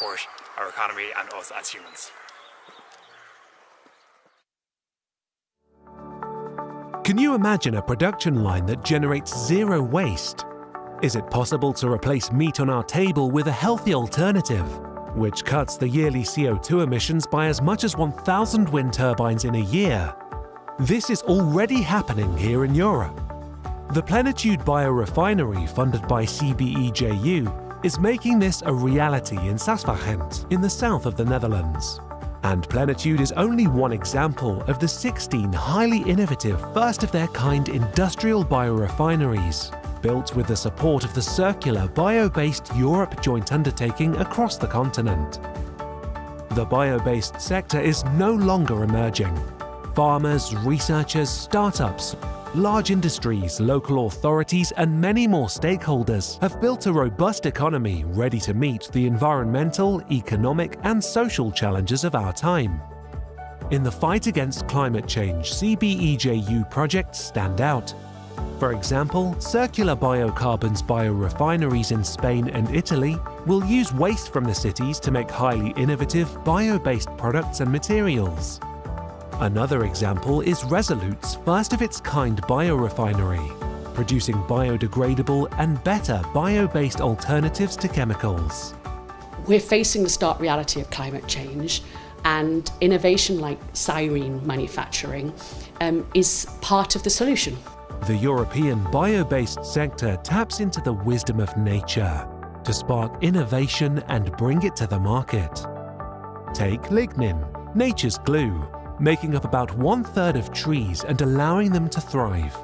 support our economy and us as humans. Can you imagine a production line that generates zero waste? Is it possible to replace meat on our table with a healthy alternative, which cuts the yearly CO2 emissions by as much as 1,000 wind turbines in a year? This is already happening here in Europe. The Plenitude biorefinery, funded by CBEJU, is making this a reality in Sasvagent, in the south of the Netherlands. And Plenitude is only one example of the 16 highly innovative, first-of-their-kind industrial biorefineries, built with the support of the circular bio-based Europe joint undertaking across the continent. The bio-based sector is no longer emerging. Farmers, researchers, startups, large industries, local authorities, and many more stakeholders have built a robust economy ready to meet the environmental, economic, and social challenges of our time. In the fight against climate change, CBEJU projects stand out. For example, circular biocarbons biorefineries in Spain and Italy will use waste from the cities to make highly innovative, bio-based products and materials. Another example is Resolute's first-of-its-kind biorefinery, producing biodegradable and better bio-based alternatives to chemicals. We're facing the stark reality of climate change, and innovation like styrene manufacturing is part of the solution. The European bio-based sector taps into the wisdom of nature to spark innovation and bring it to the market. Take lignin, nature's glue, making up about 1/3 of trees and allowing them to thrive.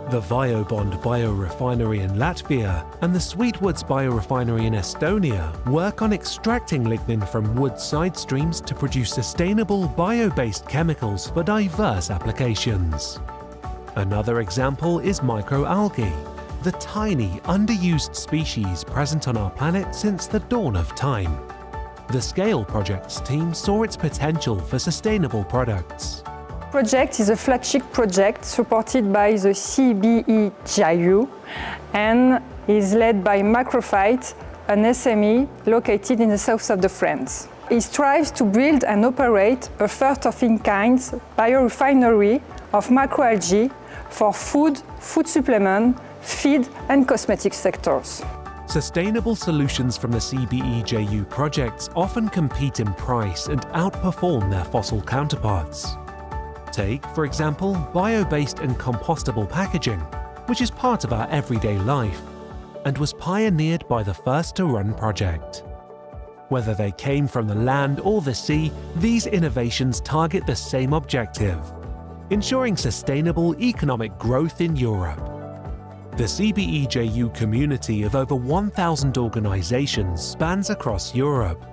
The Viobond biorefinery in Latvia and the Sweetwoods biorefinery in Estonia work on extracting lignin from wood side streams to produce sustainable bio-based chemicals for diverse applications. Another example is microalgae, the tiny, underused species present on our planet since the dawn of time. The Scale Projects team saw its potential for sustainable products. Project is a flagship project supported by the CBEJU and is led by Macrophyte, an SME located in the south of France. It strives to build and operate a first-of-its-kind biorefinery of macroalgae for food, food supplement, feed and cosmetic sectors. Sustainable solutions from the CBEJU projects often compete in price and outperform their fossil counterparts. Take, for example, bio-based and compostable packaging, which is part of our everyday life, and was pioneered by the First to Run project. Whether they came from the land or the sea, these innovations target the same objective: ensuring sustainable economic growth in Europe. The CBEJU community of over 1,000 organizations spans across Europe.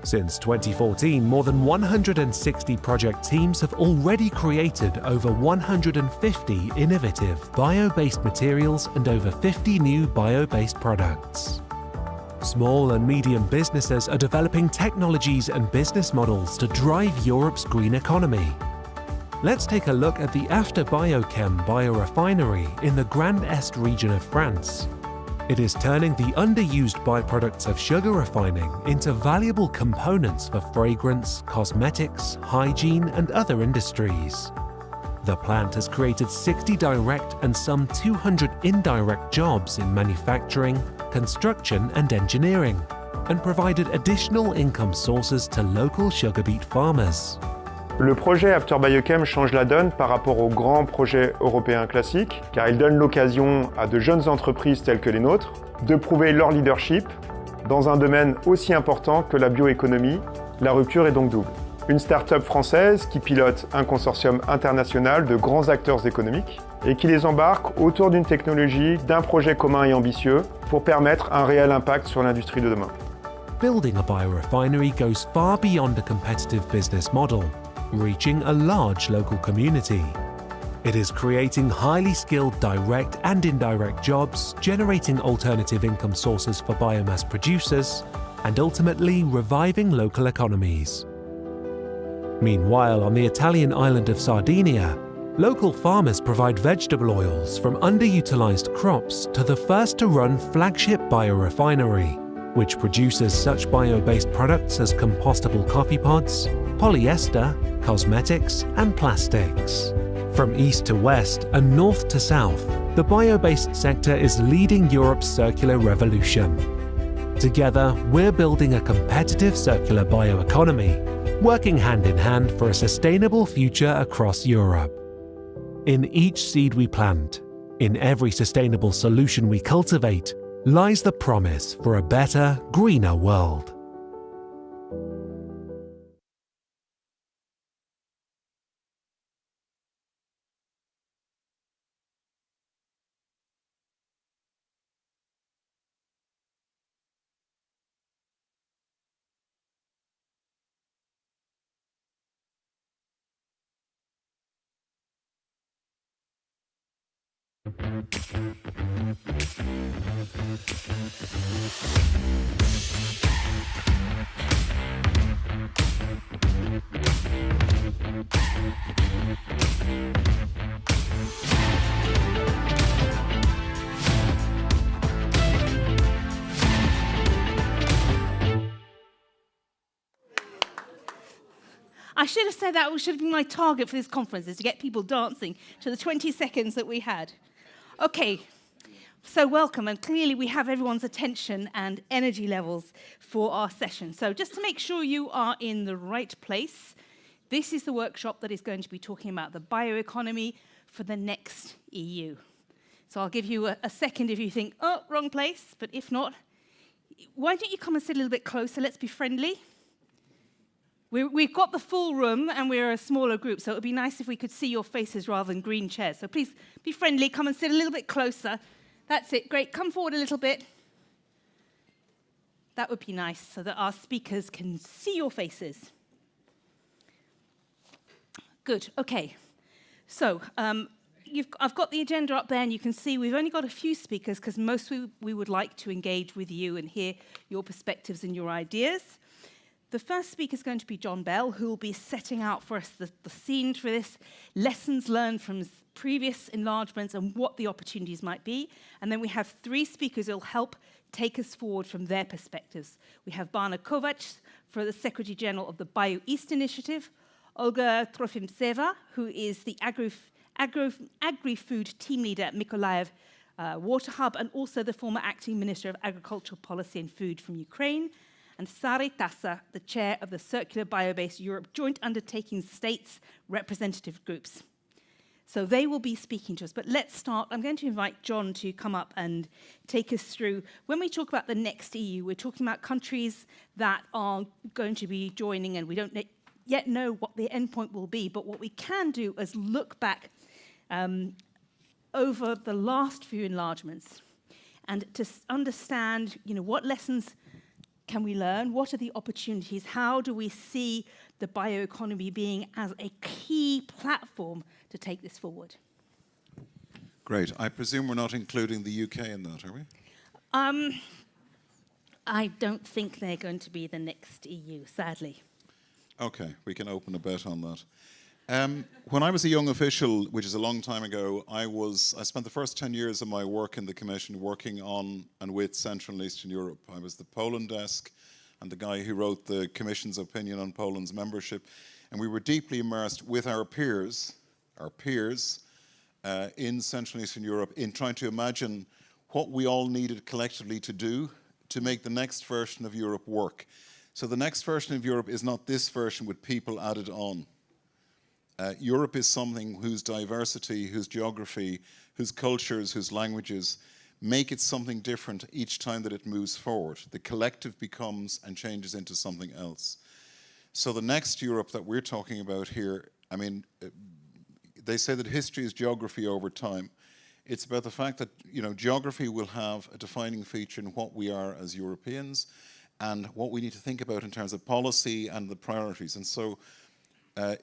Since 2014, more than 160 project teams have already created over 150 innovative bio-based materials and over 50 new bio-based products. Small and medium businesses are developing technologies and business models to drive Europe's green economy. Let's take a look at the After Biochem biorefinery in the Grand Est region of France. It is turning the underused byproducts of sugar refining into valuable components for fragrance, cosmetics, hygiene, and other industries. The plant has created 60 direct and some 200 indirect jobs in manufacturing, construction, and engineering, and provided additional income sources to local sugar beet farmers. Le projet After Biochem change la donne par rapport aux grands projets européens classiques, car il donne l'occasion à de jeunes entreprises telles que les nôtres de prouver leur leadership dans un domaine aussi important que la bioéconomie. La rupture est donc double. Une start-up française qui pilote un consortium international de grands acteurs économiques et qui les embarque autour d'une technologie, d'un projet commun et ambitieux pour permettre un réel impact sur l'industrie de demain. Building a biorefinery goes far beyond a competitive business model, reaching a large local community. It is creating highly skilled direct and indirect jobs, generating alternative income sources for biomass producers, and ultimately reviving local economies. Meanwhile, on the Italian island of Sardinia, local farmers provide vegetable oils from underutilized crops to the first to run flagship biorefinery, which produces such bio-based products as compostable coffee pods, polyester, cosmetics, and plastics. From east to west and north to south, the bio-based sector is leading Europe's circular revolution. Together, we're building a competitive circular bioeconomy, working hand in hand for a sustainable future across Europe. In each seed we plant, in every sustainable solution we cultivate, lies the promise for a better, greener world. I should have said that should have been my target for this conference, is to get people dancing to the 20 seconds that we had. Okay, so welcome, and clearly we have everyone's attention and energy levels for our session. So just to make sure you are in the right place, this is the workshop that is going to be talking about the bioeconomy for the next EU. So I'll give you a second if you think, oh, wrong place, but if not, why don't you come and sit a little bit closer? Let's be friendly. We've got the full room and we're a smaller group, so it would be nice if we could see your faces rather than green chairs. So please be friendly, come and sit a little bit closer. That's it, great. Come forward a little bit. That would be nice so that our speakers can see your faces. Good, okay. So I've got the agenda up there and you can see we've only got a few speakers because mostly we would like to engage with you and hear your perspectives and your ideas. The first speaker is going to be John Bell, who will be setting out for us the scene for this, lessons learned from previous enlargements and what the opportunities might be. And then we have three speakers who will help take us forward from their perspectives. We have Bana Kovac, for the Secretary General of the BioEast Initiative, Olga Trofimtseva, who is the agri-food team leader at Mykolaiv Water Hub, and also the former acting Minister of Agricultural Policy and Food from Ukraine, and Sari Tassa, the chair of the Circular Biobased Europe Joint Undertaking States Representative Groups. So they will be speaking to us. But let's start. I'm going to invite John to come up and take us through. When we talk about the next EU, we're talking about countries that are going to be joining, and we don't yet know what the endpoint will be. But what we can do is look back over the last few enlargements and to understand, what lessons can we learn? What are the opportunities? How do we see the bioeconomy being as a key platform to take this forward? Great. I presume we're not including the UK in that, are we? I don't think they're going to be the next EU, sadly. Okay, we can open a bet on that. When I was a young official, which is a long time ago, I spent the first 10 years of my work in the Commission working on and with Central and Eastern Europe. I was the Poland desk and the guy who wrote the Commission's opinion on Poland's membership. And we were deeply immersed with our peers in Central and Eastern Europe in trying to imagine what we all needed collectively to do to make the next version of Europe work. So the next version of Europe is not this version with people added on. Europe is something whose diversity, whose geography, whose cultures, whose languages make it something different each time that it moves forward. The collective becomes and changes into something else. So the next Europe that we're talking about here, they say that history is geography over time. It's about the fact that, geography will have a defining feature in what we are as Europeans and what we need to think about in terms of policy and the priorities. And so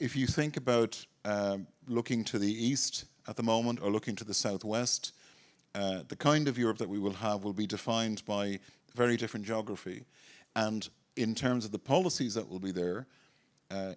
if you think about looking to the east at the moment or looking to the southwest, the kind of Europe that we will have will be defined by very different geography. And in terms of the policies that will be there,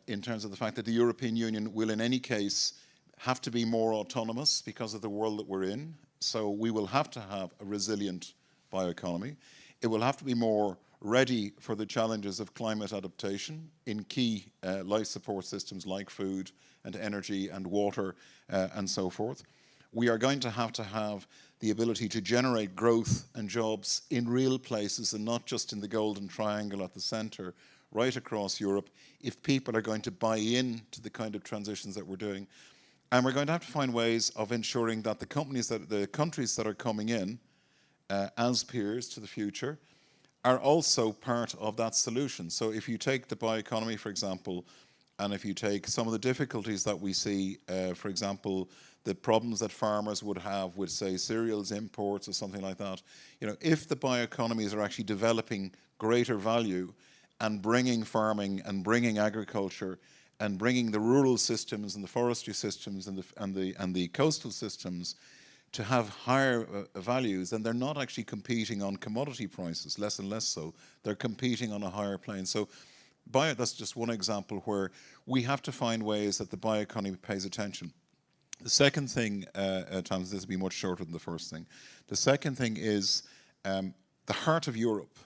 in terms of the fact that the European Union will in any case have to be more autonomous because of the world that we're in. So we will have to have a resilient bioeconomy. It will have to be more ready for the challenges of climate adaptation in key life support systems like food and energy and water and so forth. We are going to have the ability to generate growth and jobs in real places and not just in the golden triangle at the centre, right across Europe, if people are going to buy in to the kind of transitions that we're doing. And we're going to have to find ways of ensuring that the countries that are coming in as peers to the future are also part of that solution. So if you take the bioeconomy, for example, and if you take some of the difficulties that we see, for example, the problems that farmers would have with, say, cereals imports or something like that, you know, if the bioeconomies are actually developing greater value and bringing farming and bringing agriculture and bringing the rural systems and the forestry systems and the coastal systems to have higher values, then they're not actually competing on commodity prices, less and less so. They're competing on a higher plane. So that's just one example where we have to find ways that the bioeconomy pays attention. The second thing, Thomas, this will be much shorter than the first thing. The second thing is the heart of Europe.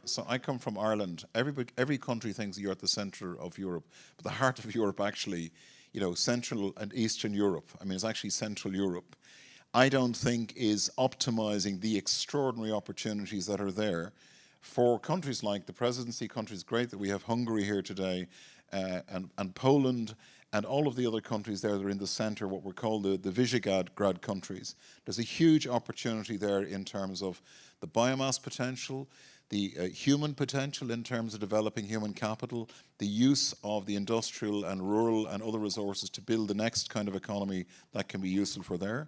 So I come from Ireland. Every country thinks you're at the centre of Europe, but the heart of Europe actually, you know, Central and Eastern Europe, I mean, it's actually Central Europe, I don't think is optimising the extraordinary opportunities that are there for countries like the presidency countries. Great that we have Hungary here today, and Poland, and all of the other countries there that are in the centre, what we're called the Visegrad countries. There's a huge opportunity there in terms of the biomass potential, the human potential in terms of developing human capital, the use of the industrial and rural and other resources to build the next kind of economy that can be useful for there.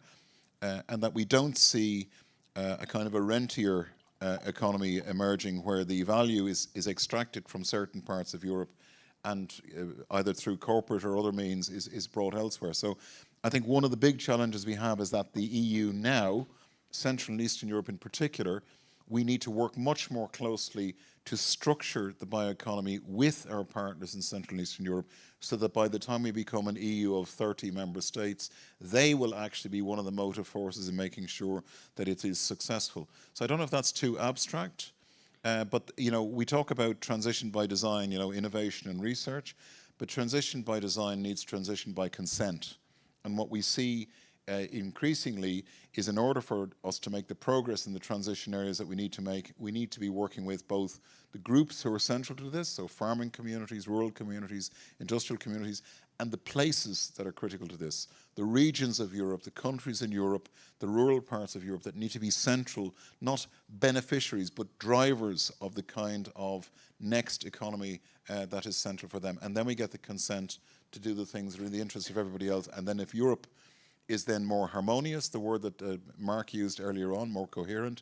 And that we don't see a kind of a rentier economy emerging where the value is extracted from certain parts of Europe and either through corporate or other means is brought elsewhere. So I think one of the big challenges we have is that the EU now, Central and Eastern Europe in particular, we need to work much more closely to structure the bioeconomy with our partners in Central and Eastern Europe so that by the time we become an EU of 30 member states, they will actually be one of the motive forces in making sure that it is successful. So I don't know if that's too abstract, but you know, we talk about transition by design, you know, innovation and research, but transition by design needs transition by consent. And what we see increasingly is in order for us to make the progress in the transition areas that we need to make, we need to be working with both the groups who are central to this, so farming communities, rural communities, industrial communities, and the places that are critical to this, the regions of Europe, the countries in Europe, the rural parts of Europe that need to be central, not beneficiaries, but drivers of the kind of next economy that is central for them. And then we get the consent to do the things that are in the interest of everybody else. And then if Europe is then more harmonious, the word that Mark used earlier on, more coherent,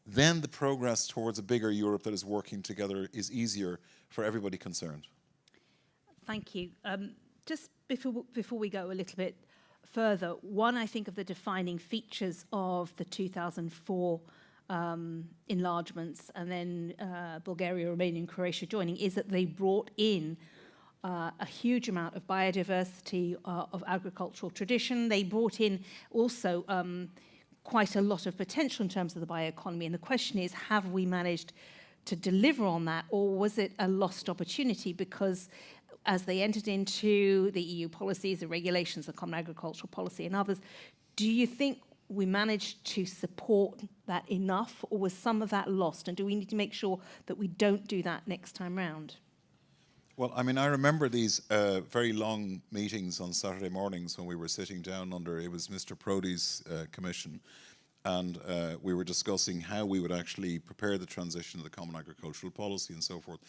then the progress towards a bigger Europe that is working together is easier for everybody concerned. Thank you. Just before we go a little bit further, one, I think, of the defining features of the 2004 enlargements and then Bulgaria, Romania and Croatia joining is that they brought in a huge amount of biodiversity, of agricultural tradition. They brought in also quite a lot of potential in terms of the bioeconomy. And the question is, have we managed to deliver on that, or was it a lost opportunity? Because as they entered into the EU policies, the regulations, the common agricultural policy and others, do you think we managed to support that enough, or was some of that lost? And do we need to make sure that we don't do that next time round? Well, I mean, I remember these very long meetings on Saturday mornings when we were sitting down under, it was Mr. Prody's commission, and we were discussing how we would actually prepare the transition of the Common Agricultural Policy and so forth.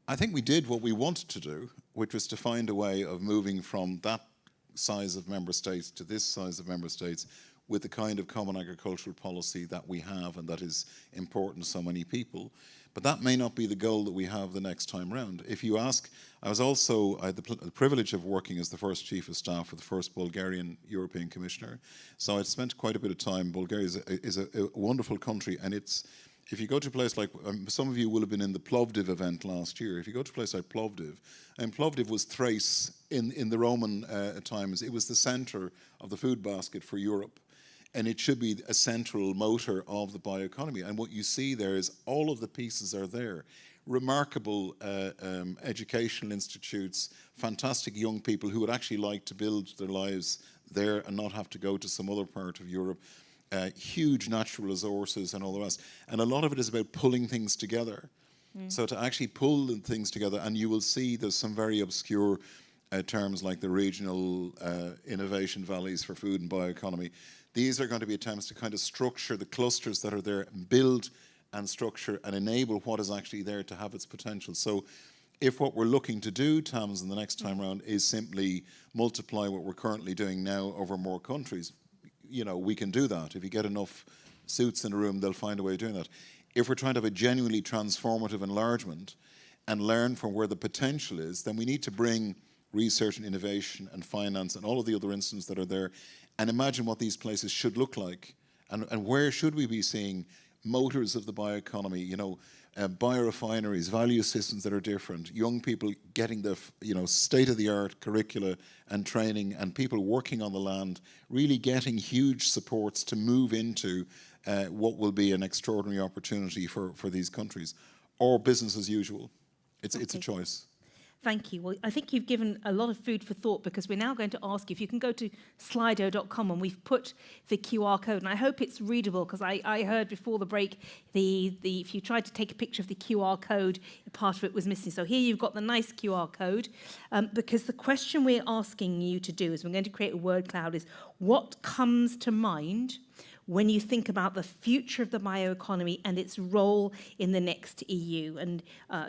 I think we did what we wanted to do, which was to find a way of moving from that size of member states to this size of member states with the kind of Common Agricultural Policy that we have and that is important to so many people. But that may not be the goal that we have the next time round. If you ask, I had the privilege of working as the first chief of staff for the first Bulgarian European Commissioner. So I'd spent quite a bit of time. Bulgaria is a wonderful country, and if you go to a place like, some of you will have been in the Plovdiv event last year. If you go to a place like Plovdiv, and Plovdiv was Thrace in the Roman times, it was the center of the food basket for Europe. and it should be a central motor of the bioeconomy. And what you see there is all of the pieces are there. Remarkable educational institutes, fantastic young people who would actually like to build their lives there and not have to go to some other part of Europe. Huge natural resources and all the rest. And a lot of it is about pulling things together. So to actually pull the things together, and you will see there's some very obscure terms like the regional innovation valleys for food and bioeconomy. These are going to be attempts to kind of structure the clusters that are there and build and structure and enable what is actually there to have its potential. So if what we're looking to do, Tams, in the next time round is simply multiply what we're currently doing now over more countries, you know, we can do that. If you get enough suits in a room, they'll find a way of doing that. If we're trying to have a genuinely transformative enlargement and learn from where the potential is, then we need to bring research and innovation and finance and all of the other instruments that are there and imagine what these places should look like and where should we be seeing motors of the bioeconomy, you know, biorefineries, value systems that are different, young people getting the, you know, state-of-the-art curricula and training, and people working on the land, really getting huge supports to move into what will be an extraordinary opportunity for these countries, or business as usual. It's a choice. Thank you. Well, I think you've given a lot of food for thought, because we're now going to ask you if you can go to slido.com, and we've put the QR code, and I hope it's readable, because I heard before the break if you tried to take a picture of the QR code, part of it was missing. So here you've got the nice QR code, because the question we're asking you to do is, we're going to create a word cloud, is what comes to mind when you think about the future of the bioeconomy and its role in the next EU. And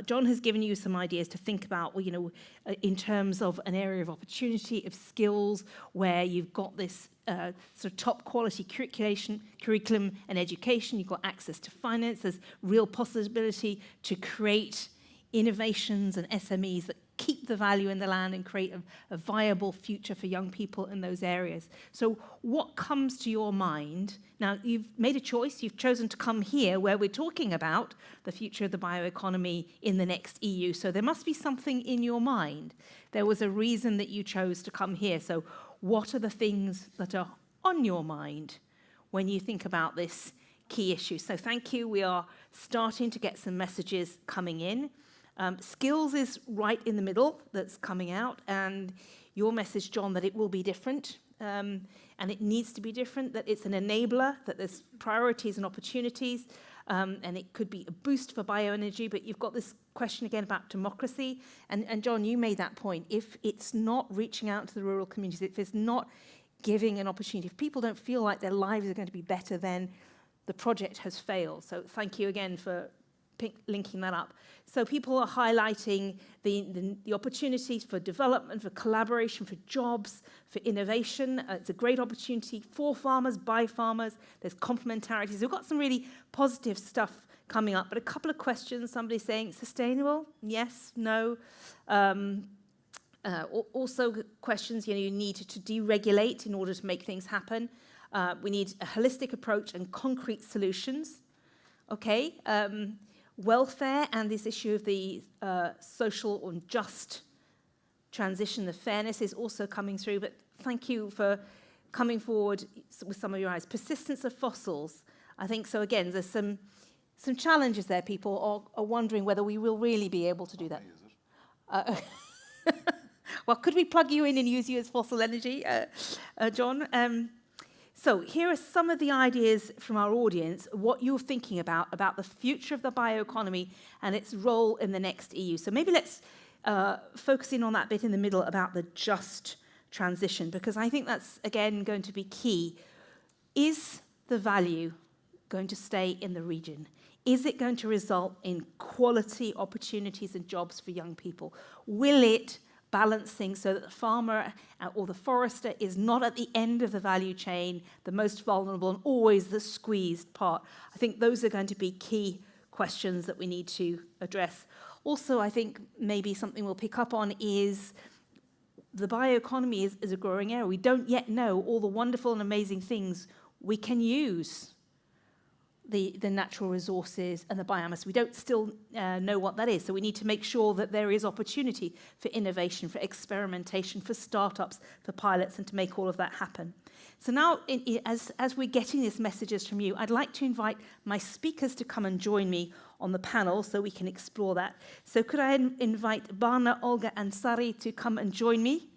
John has given you some ideas to think about, well, you know, in terms of an area of opportunity, of skills, where you've got this sort of top quality curriculum and education, you've got access to finance, there's real possibility to create innovations and SMEs that keep the value in the land and create a viable future for young people in those areas. So what comes to your mind? Now, you've made a choice. You've chosen to come here where we're talking about the future of the bioeconomy in the next EU. So there must be something in your mind. There was a reason that you chose to come here. So what are the things that are on your mind when you think about this key issue? So thank you. We are starting to get some messages coming in. Skills is right in the middle that's coming out, and your message, John, that it will be different, and it needs to be different, that it's an enabler, that there's priorities and opportunities, and it could be a boost for bioenergy, but you've got this question again about democracy, and John, you made that point. If it's not reaching out to the rural communities, if it's not giving an opportunity, if people don't feel like their lives are going to be better, then the project has failed. So thank you again for linking that up. So people are highlighting the opportunities for development, for collaboration, for jobs, for innovation. It's a great opportunity for farmers, by farmers. There's complementarities. So we've got some really positive stuff coming up, but a couple of questions. Somebody saying sustainable? Yes, no. Also questions, you know, you need to deregulate in order to make things happen. We need a holistic approach and concrete solutions. Okay. Welfare and this issue of the social and just transition, the fairness is also coming through, but thank you for coming forward with some of your eyes. Persistence of fossils, I think so. Again, there's some challenges there. People are wondering whether we will really be able to do that. Well, could we plug you in and use you as fossil energy, John? So here are some of the ideas from our audience, what you're thinking about the future of the bioeconomy and its role in the next EU. So maybe let's focus in on that bit in the middle about the just transition, because I think that's, again, going to be key. Is the value going to stay in the region? Is it going to result in quality opportunities and jobs for young people? Will it balancing so that the farmer or the forester is not at the end of the value chain, the most vulnerable and always the squeezed part? I think those are going to be key questions that we need to address. Also, I think maybe something we'll pick up on is the bioeconomy is a growing area. We don't yet know all the wonderful and amazing things we can use the natural resources and the biomass. We don't still know what that is, so we need to make sure that there is opportunity for innovation, for experimentation, for startups, for pilots, and to make all of that happen. So now, as we're getting these messages from you, I'd like to invite my speakers to come and join me on the panel so we can explore that. So could I invite Bana, Olga, and Sari to come and join me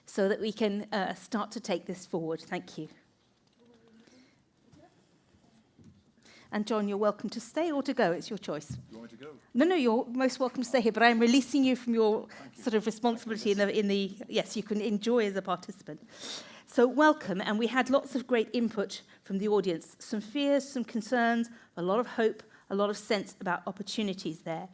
so that we can start to take this forward. Thank you. And John, you're welcome to stay or to go. It's your choice. You want me to go? No, you're most welcome to stay here, but I'm releasing you from your sort of responsibility in the yes, you can enjoy as a participant. So welcome, and we had lots of great input from the audience, some fears, some concerns, a lot of hope, a lot of sense about opportunities there.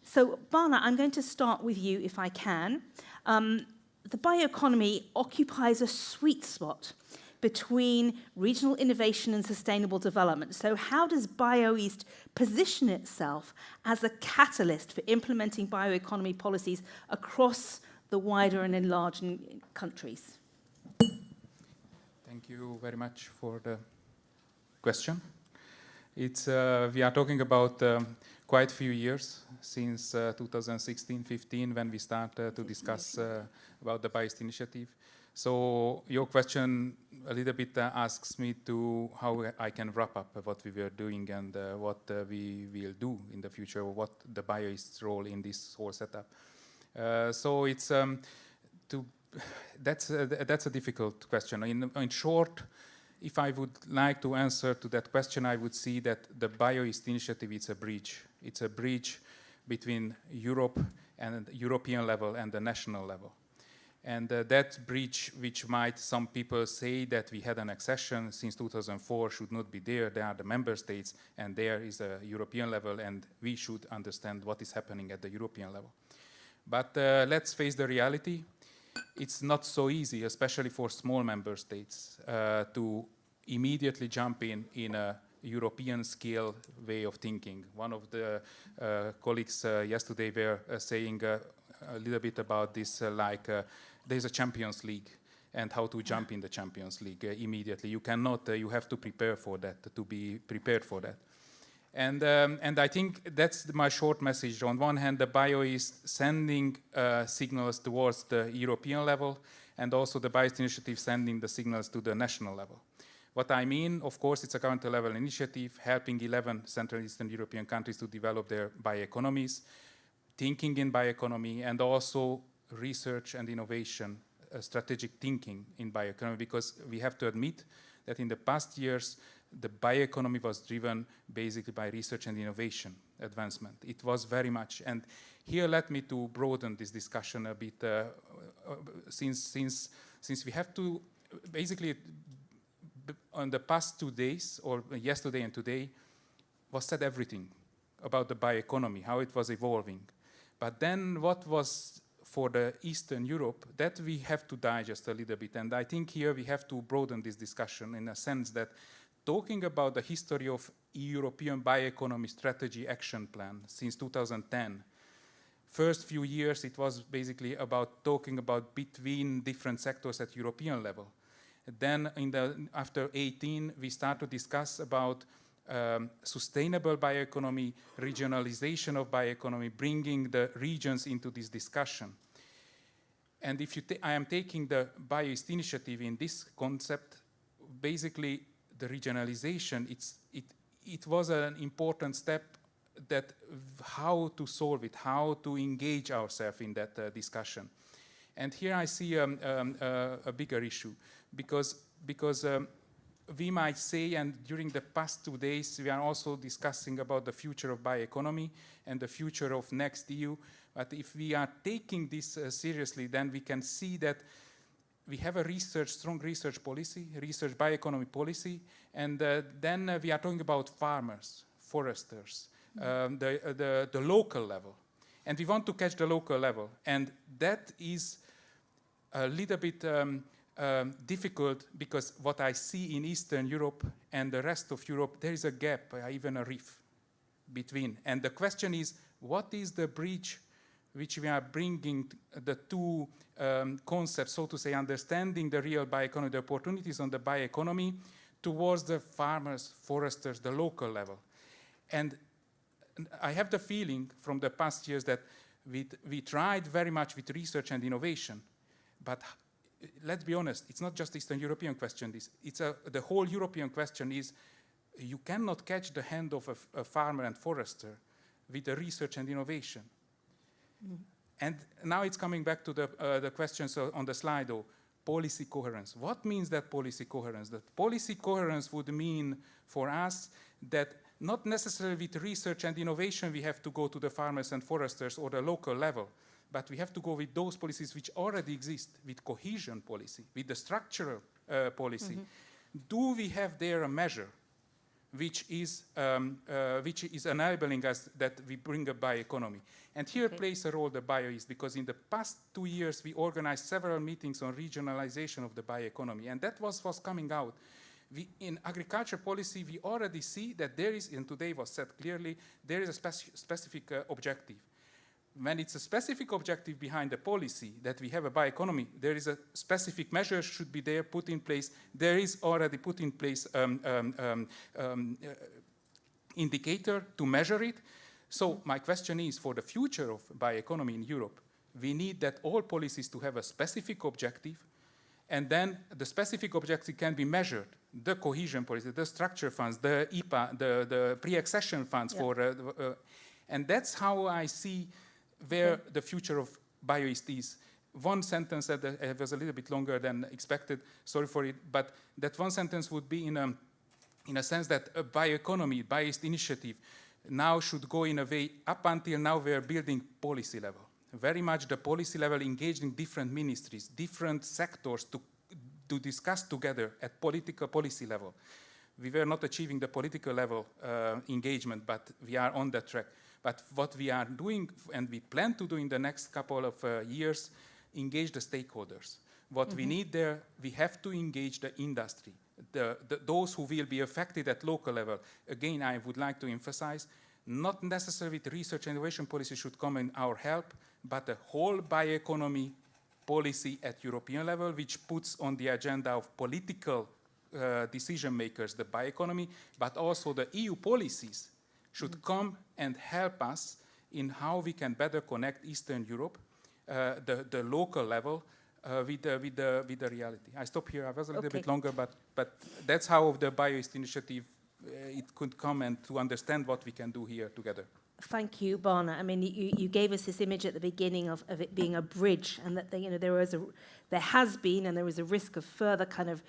So Bana, I'm going to start with you if I can. The bioeconomy occupies a sweet spot between regional innovation and sustainable development. So how does BioEast position itself as a catalyst for implementing bioeconomy policies across the wider and enlarging countries? Thank you very much for the question. We are talking about quite a few years, since 2016-15, when we started to discuss about the BioEast initiative. So your question a little bit asks me to how I can wrap up what we were doing and what we will do in the future, or what the BioEast's role in this whole setup. So it's that's a difficult question. In short, if I would like to answer to that question, I would see that the BioEast initiative is a bridge. It's a bridge between Europe and the European level and the national level. And that bridge, which might some people say that we had an accession since 2004, should not be there. There are the member states, and there is a European level, and we should understand what is happening at the European level. But let's face the reality. It's not so easy, especially for small member states, to immediately jump in a European scale way of thinking. One of the colleagues yesterday were saying a little bit about this, there's a Champions League and how to jump in the Champions League immediately. You cannot, you have to prepare for that, to be prepared for that. And I think that's my short message. On one hand, the BioEast sending signals towards the European level, and also the BioEast initiative sending the signals to the national level. What I mean, of course, it's a counter-level initiative helping 11 Central and Eastern European countries to develop their bioeconomies, thinking in bioeconomy, and also research and innovation, strategic thinking in bioeconomy, because we have to admit that in the past years, the bioeconomy was driven basically by research and innovation advancement. It was very much. And here, let me to broaden this discussion a bit, since we have to basically, on the past 2 days, or yesterday and today, was said everything about the bioeconomy, how it was evolving. But then what was for the Eastern Europe, that we have to digest a little bit. And I think here we have to broaden this discussion in a sense that talking about the history of European Bioeconomy Strategy Action Plan since 2010, first few years it was basically about talking about between different sectors at European level. Then after 18, we start to discuss about sustainable bioeconomy, regionalization of bioeconomy, bringing the regions into this discussion. And if I am taking the BioEast initiative in this concept, basically the regionalization, it was an important step that how to solve it, how to engage ourselves in that discussion. And here I see a bigger issue, because we might say, and during the past 2 days, we are also discussing about the future of bioeconomy and the future of next EU. But if we are taking this seriously, then we can see that we have a strong research policy, research bioeconomy policy, and then we are talking about farmers, foresters, the local level. And we want to catch the local level. And that is a little bit difficult, because what I see in Eastern Europe and the rest of Europe, there is a gap, even a rift between. And the question is, what is the bridge which we are bringing the two concepts, so to say, understanding the real bioeconomy, the opportunities on the bioeconomy, towards the farmers, foresters, the local level. And I have the feeling from the past years that we tried very much with research and innovation, but let's be honest, it's not just Eastern European question. The whole European question is you cannot catch the hand of a farmer and forester with the research and innovation. And now it's coming back to the questions on the slide, though. Policy coherence. What means that policy coherence? That policy coherence would mean for us that not necessarily with research and innovation we have to go to the farmers and foresters or the local level, but we have to go with those policies which already exist, with cohesion policy, with the structural policy. Do we have there a measure which is enabling us that we bring a bioeconomy? And here plays a role the BioEast, because in the past 2 years we organized several meetings on regionalization of the bioeconomy, and that was coming out. In agriculture policy, we already see that there is, and today was said clearly, there is a specific objective. When it's a specific objective behind the policy that we have a bioeconomy, there is a specific measure should be there put in place. There is already put in place indicator to measure it. So my question is, for the future of bioeconomy in Europe, we need that all policies to have a specific objective, and then the specific objective can be measured. The cohesion policy, the structure funds, the IPA, the pre-accession funds and that's how I see where the future of BioEast is. One sentence that was a little bit longer than expected, sorry for it, but that one sentence would be in a sense that a bioeconomy, BioEast initiative, now should go in a way, up until now we are building policy level. Very much the policy level engaged in different ministries, different sectors to discuss together at policy level. We were not achieving the political level engagement, but we are on that track. But what we are doing, and we plan to do in the next couple of years, engage the stakeholders. What we need there, we have to engage the industry, those who will be affected at local level. Again, I would like to emphasize, not necessarily the research and innovation policy should come in our help, but the whole bioeconomy policy at European level, which puts on the agenda of political decision makers the bioeconomy, but also the EU policies should come and help us in how we can better connect Eastern Europe, the local level, with the reality. I stop here. I was a little bit longer, but that's how the BioEast initiative it could come and to understand what we can do here together. Thank you, Barna. I mean, you gave us this image at the beginning of it being a bridge, and that there has been and there is a risk of further kind of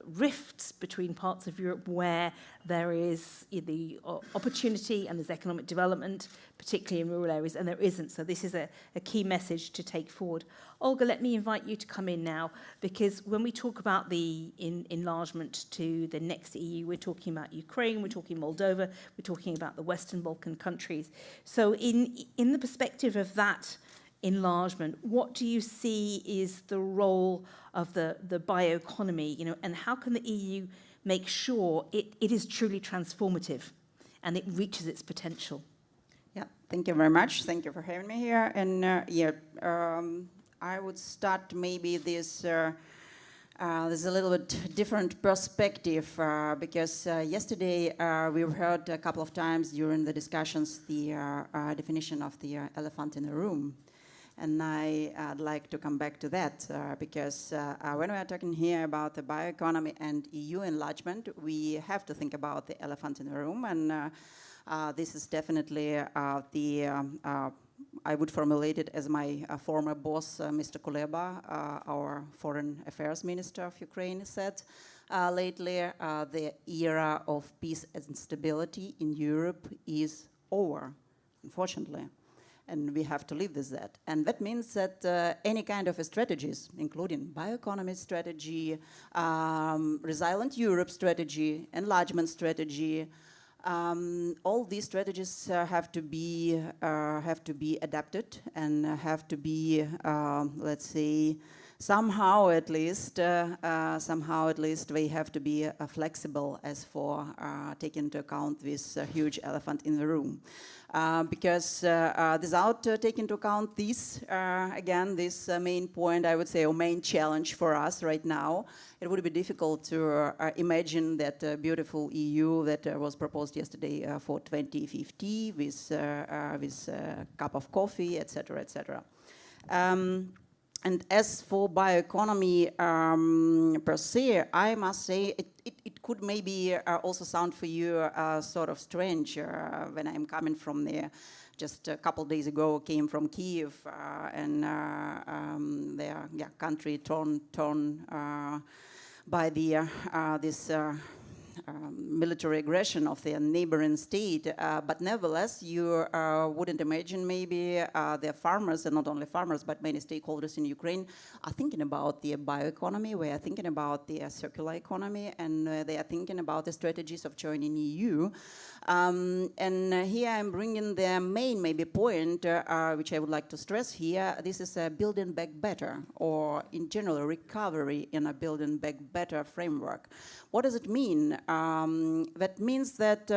rifts between parts of Europe where there is the opportunity and there's economic development, particularly in rural areas, and there isn't. So this is a key message to take forward. Olga, let me invite you to come in now, because when we talk about the enlargement to the next EU, we're talking about Ukraine, we're talking Moldova, we're talking about the Western Balkan countries. So in the perspective of that enlargement, what do you see is the role of the bioeconomy, and how can the EU make sure it is truly transformative and it reaches its potential? Yeah, thank you very much. Thank you for having me here. And I would start maybe this. There's a little bit different perspective because yesterday we heard a couple of times during the discussions the definition of the elephant in the room. And I'd like to come back to that because when we are talking here about the bioeconomy and EU enlargement, we have to think about the elephant in the room. And this is definitely I would formulate it as my former boss, Mr. Kuleba, our foreign affairs minister of Ukraine, said lately, the era of peace and stability in Europe is over, unfortunately. And we have to live with that. And that means that any kind of strategies, including bioeconomy strategy, resilient Europe strategy, enlargement strategy, all these strategies have to be adapted and have to be, let's say, somehow at least, we have to be flexible as for taking into account this huge elephant in the room. Because without taking into account this, again, this main point, I would say, or main challenge for us right now, it would be difficult to imagine that beautiful EU that was proposed yesterday for 2050 with a cup of coffee, etc., etc. And as for bioeconomy per se, I must say it could maybe also sound for you sort of strange when I'm coming from there. Just a couple days ago, came from Kiev and their country torn by this military aggression of their neighboring state, but nevertheless, you wouldn't imagine maybe the farmers, and not only farmers, but many stakeholders in Ukraine are thinking about the bioeconomy, we are thinking about the circular economy, and they are thinking about the strategies of joining EU. And here I'm bringing the main maybe point, which I would like to stress here. This is a building back better, or in general, recovery in a building back better framework. What does it mean? That means that,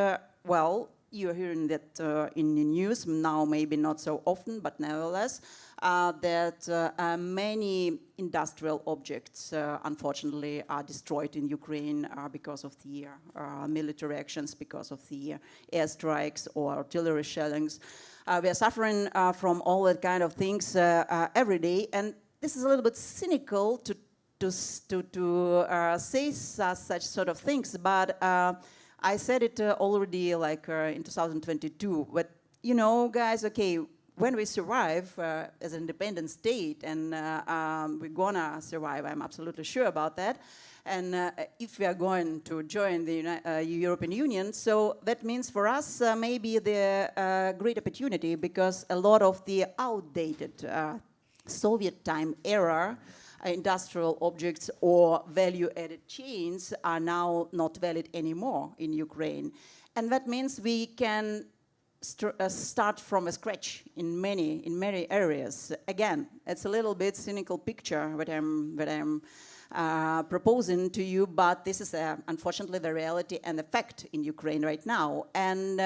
well, you're hearing that in the news now, maybe not so often, but nevertheless, that many industrial objects, unfortunately, are destroyed in Ukraine because of the military actions, because of the airstrikes or artillery shellings. We are suffering from all that kind of things every day, and this is a little bit cynical to say such sort of things, but I said it already like in 2022, but you know, guys, okay, when we survive as an independent state, and we're gonna survive, I'm absolutely sure about that, and if we are going to join the European Union, so that means for us maybe the great opportunity, because a lot of the outdated Soviet time era industrial objects or value-added chains are now not valid anymore in Ukraine. And that means we can start from scratch in many areas. Again, it's a little bit cynical picture that I'm proposing to you, but this is unfortunately the reality and the fact in Ukraine right now. And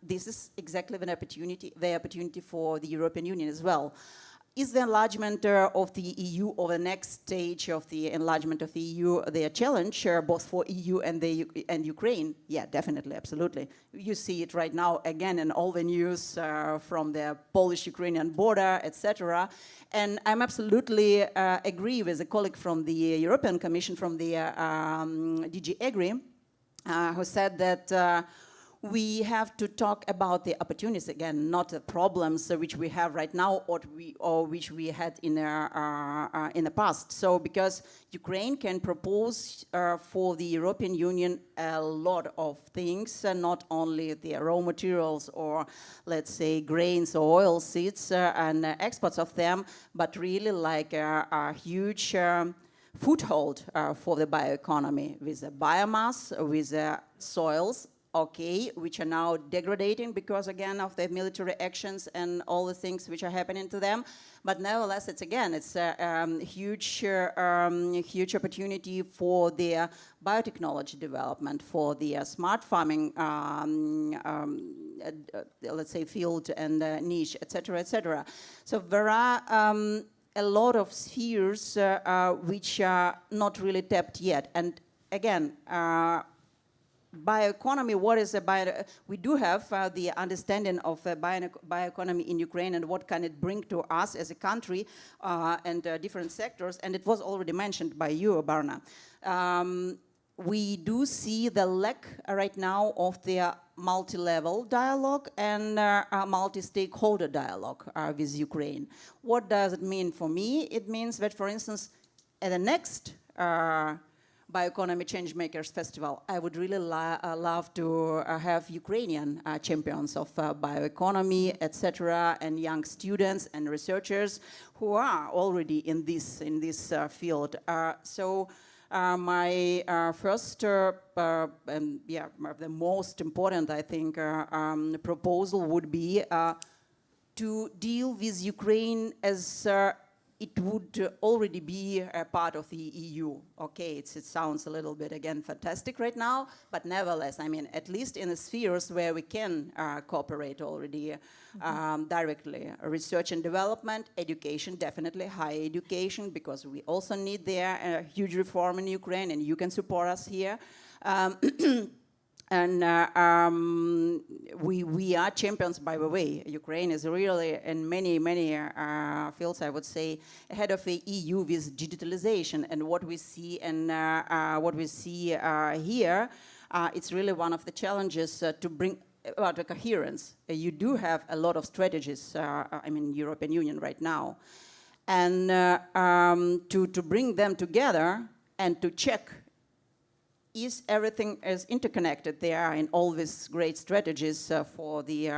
this is exactly the opportunity for the European Union as well. Is the enlargement of the EU, or the next stage of the enlargement of the EU, the challenge both for EU and Ukraine? Yeah, definitely, absolutely. You see it right now again in all the news from the Polish-Ukrainian border, etc. And I'm absolutely agree with a colleague from the European Commission, from the DG Agri, who said that we have to talk about the opportunities again, not the problems which we have right now or which we had in the past. So because Ukraine can propose for the European Union a lot of things, not only the raw materials or let's say grains or oil seeds and exports of them, but really like a huge foothold for the bioeconomy with the biomass, with the soils, okay, which are now degrading because, again, of the military actions and all the things which are happening to them. But nevertheless, it's a huge opportunity for the biotechnology development, for the smart farming, let's say, field and niche, etc., etc. So there are a lot of spheres which are not really tapped yet. And again, bioeconomy, what is a we do have the understanding of bioeconomy in Ukraine and what can it bring to us as a country and different sectors, and it was already mentioned by you, Barna. We do see the lack right now of the multi-level dialogue and multi-stakeholder dialogue with Ukraine. What does it mean for me? It means that, for instance, at the next Bioeconomy Changemakers Festival, I would really love to have Ukrainian champions of bioeconomy, etc., and young students and researchers who are already in this field. So my first and the most important, I think, proposal would be to deal with Ukraine as it would already be a part of the EU. Okay, it sounds a little bit, again, fantastic right now, but nevertheless, I mean, at least in the spheres where we can cooperate already directly. Research and development, education, definitely higher education, because we also need there a huge reform in Ukraine, and you can support us here. And we are champions, by the way. Ukraine is really, in many fields, I would say, ahead of the EU with digitalization. And what we see here, it's really one of the challenges to bring about the coherence. You do have a lot of strategies, I mean, European Union right now. And to bring them together and to check is everything is interconnected there in all these great strategies for the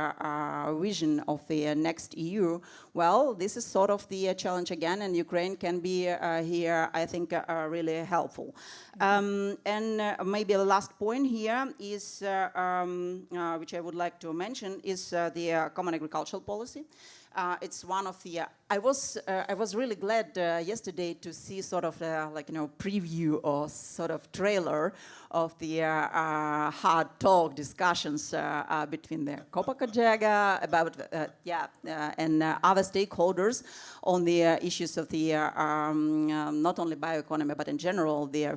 vision of the next EU? Well, this is sort of the challenge again, and Ukraine can be here, I think, really helpful. And maybe the last point here is, which I would like to mention, is the common agricultural policy. It's one of the. I was really glad yesterday to see sort of preview or sort of trailer of the hard talk discussions between the Copa-Cogeca about and other stakeholders on the issues of the not only bioeconomy but in general the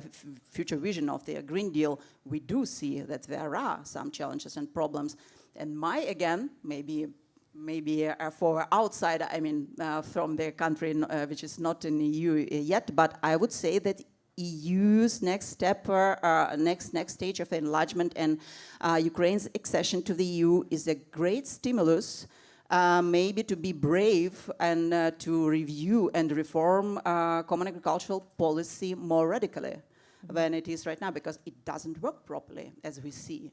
future vision of the Green Deal. We do see that there are some challenges and problems, and maybe for outside, I mean, from the country which is not in the EU yet, but I would say that EU's next step, next stage of enlargement and Ukraine's accession to the EU is a great stimulus, maybe to be brave and to review and reform common agricultural policy more radically than it is right now, because it doesn't work properly, as we see.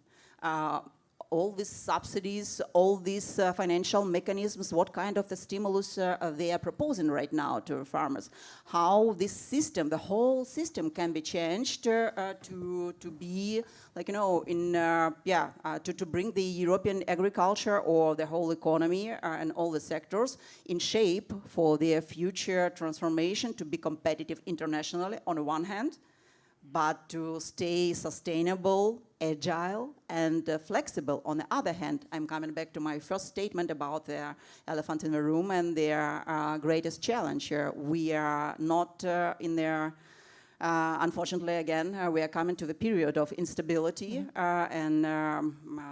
All these subsidies, all these financial mechanisms, what kind of the stimulus they are proposing right now to farmers, how this system, the whole system can be changed to be, like, you know, to bring the European agriculture or the whole economy and all the sectors in shape for their future transformation to be competitive internationally on the one hand, but to stay sustainable, agile, and flexible. On the other hand, I'm coming back to my first statement about the elephant in the room and their greatest challenge. We are not in their, unfortunately, again, we are coming to the period of instability and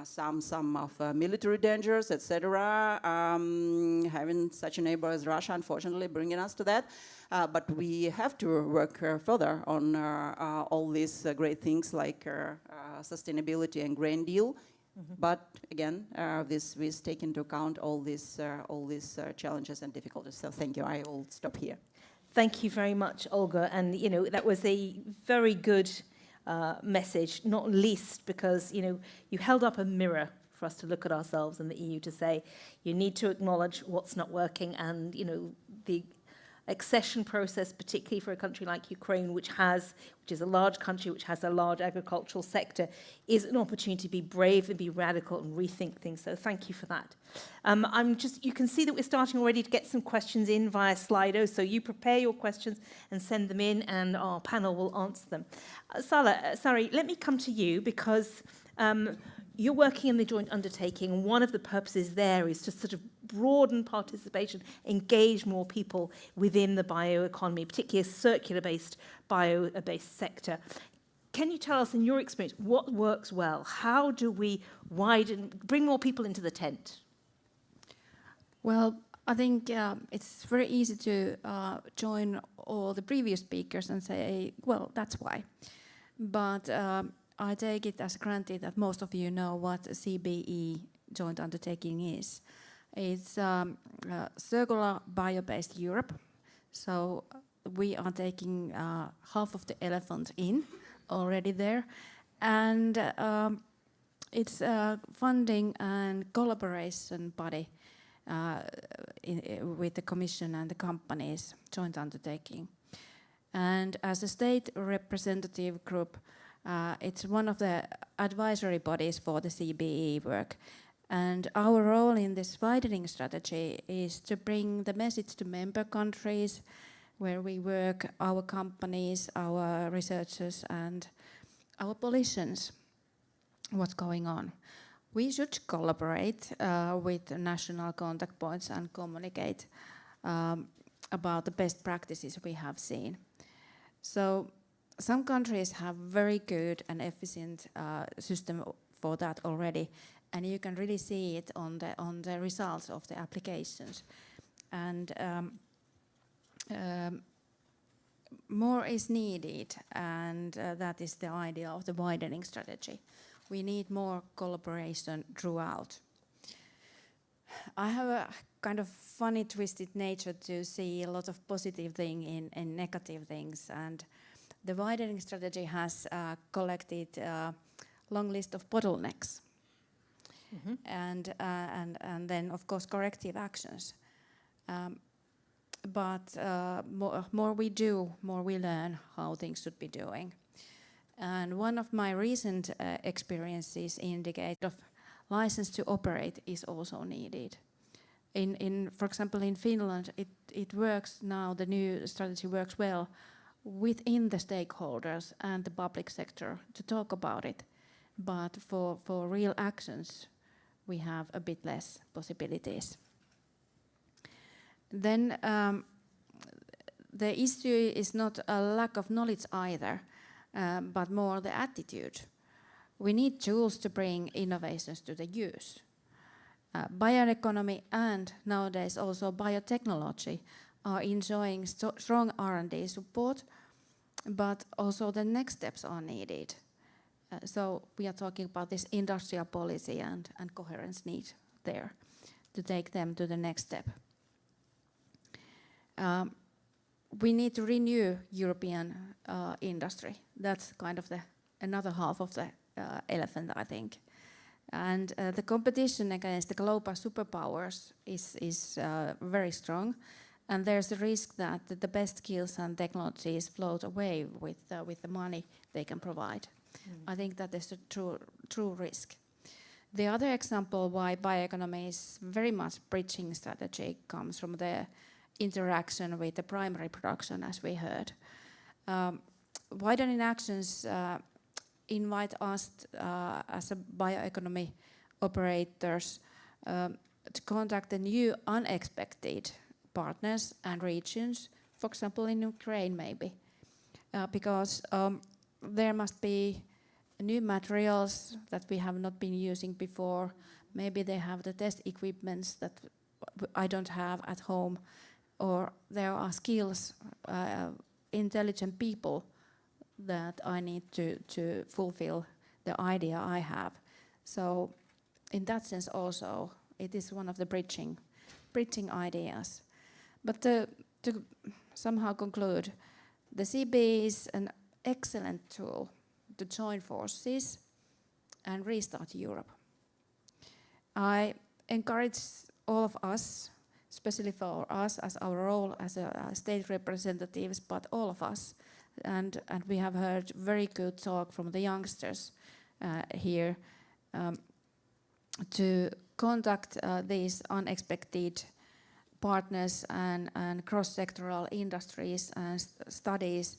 some of military dangers, etc. Having such a neighbor as Russia, unfortunately, bringing us to that. But we have to work further on all these great things like sustainability and Green Deal. But again, this take into account all these challenges and difficulties. So thank you. I will stop here. Thank you very much, Olga. And you know, that was a very good message, not least because you held up a mirror for us to look at ourselves in the EU to say you need to acknowledge what's not working, and the accession process, particularly for a country like Ukraine, which is a large country, which has a large agricultural sector, is an opportunity to be brave and be radical and rethink things. So thank you for that. You can see that we're starting already to get some questions in via Slido, so you prepare your questions and send them in, and our panel will answer them. Sari, let me come to you because you're working in the joint undertaking, and one of the purposes there is to sort of broaden participation, engage more people within the bioeconomy, particularly a circular-based, bio-based sector. Can you tell us, in your experience, what works well? How do we bring more people into the tent? Well, I think it's very easy to join all the previous speakers and say, well, that's why. But I take it as granted that most of you know what CBE joint undertaking is. It's circular bio-based Europe. So we are taking half of the elephant in already there. And it's a funding and collaboration body with the Commission and the companies joint undertaking. And as a state representative group, it's one of the advisory bodies for the CBE work. And our role in this widening strategy is to bring the message to member countries where we work, our companies, our researchers and our politicians, what's going on. We should collaborate with national contact points and communicate about the best practices we have seen. So some countries have very good and efficient system for that already, and you can really see it on the results of the applications. And more is needed, and that is the idea of the widening strategy. We need more collaboration throughout. I have a kind of funny, twisted nature to see a lot of positive things in negative things, and the widening strategy has collected a long list of bottlenecks, and then of course corrective actions. But more we do, more we learn how things should be doing. And one of my recent experiences indicate of license to operate is also needed. For example, in Finland, it works now, the new strategy works well within the stakeholders and the public sector to talk about it. But for real actions, we have a bit less possibilities. Then the issue is not a lack of knowledge either, but more the attitude. We need tools to bring innovations to the use. Bioeconomy and nowadays also biotechnology are enjoying strong R&D support, but also the next steps are needed. So we are talking about this industrial policy and coherence need there to take them to the next step. We need to renew European industry. That's kind of another half of the elephant, I think. And the competition against the global superpowers is very strong, and there's a risk that the best skills and technologies float away with the money they can provide. I think that is a true risk. The other example why bioeconomy is very much bridging strategy comes from the interaction with the primary production, as we heard. Widening actions invite us as a bioeconomy operators to contact the new unexpected partners and regions, for example in Ukraine maybe, because there must be new materials that we have not been using before. Maybe they have the test equipments that I don't have at home, or there are skills, intelligent people that I need to fulfill the idea I have. So in that sense also, it is one of the bridging ideas. But to somehow conclude, the CB is an excellent tool to join forces and restart Europe. I encourage all of us, especially for us as our role as state representatives, but all of us, and we have heard very good talk from the youngsters here, to contact these unexpected partners and cross-sectoral industries and studies,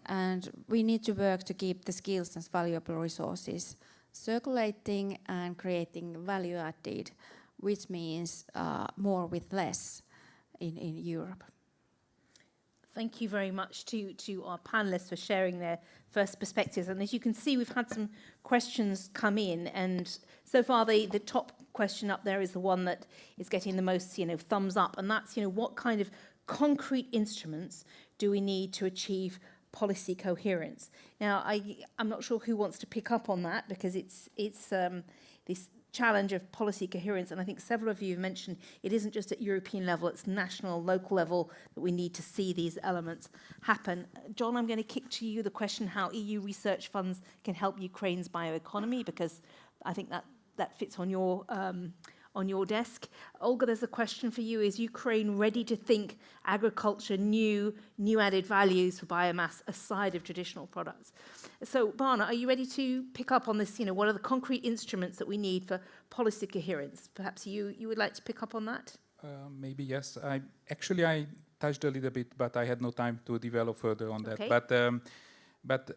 and we need to work to keep the skills as valuable resources circulating and creating value added, which means more with less in Europe. Thank you very much to our panellists for sharing their first perspectives. And as you can see, we've had some questions come in, and so far the top question up there is the one that is getting the most thumbs up, and that's what kind of concrete instruments do we need to achieve policy coherence? Now, I'm not sure who wants to pick up on that, because it's this challenge of policy coherence, and I think several of you have mentioned it isn't just at European level, it's national, local level that we need to see these elements happen. John, I'm going to kick to you the question how EU research funds can help Ukraine's bioeconomy, because I think that fits on on your desk. Olga, there's a question for you. Is Ukraine ready to think agriculture, new added values for biomass aside of traditional products? So, Bana, are you ready to pick up on this? What are the concrete instruments that we need for policy coherence? Perhaps you would like to pick up on that? Maybe yes. I touched a little bit, but I had no time to develop further on that. Okay. But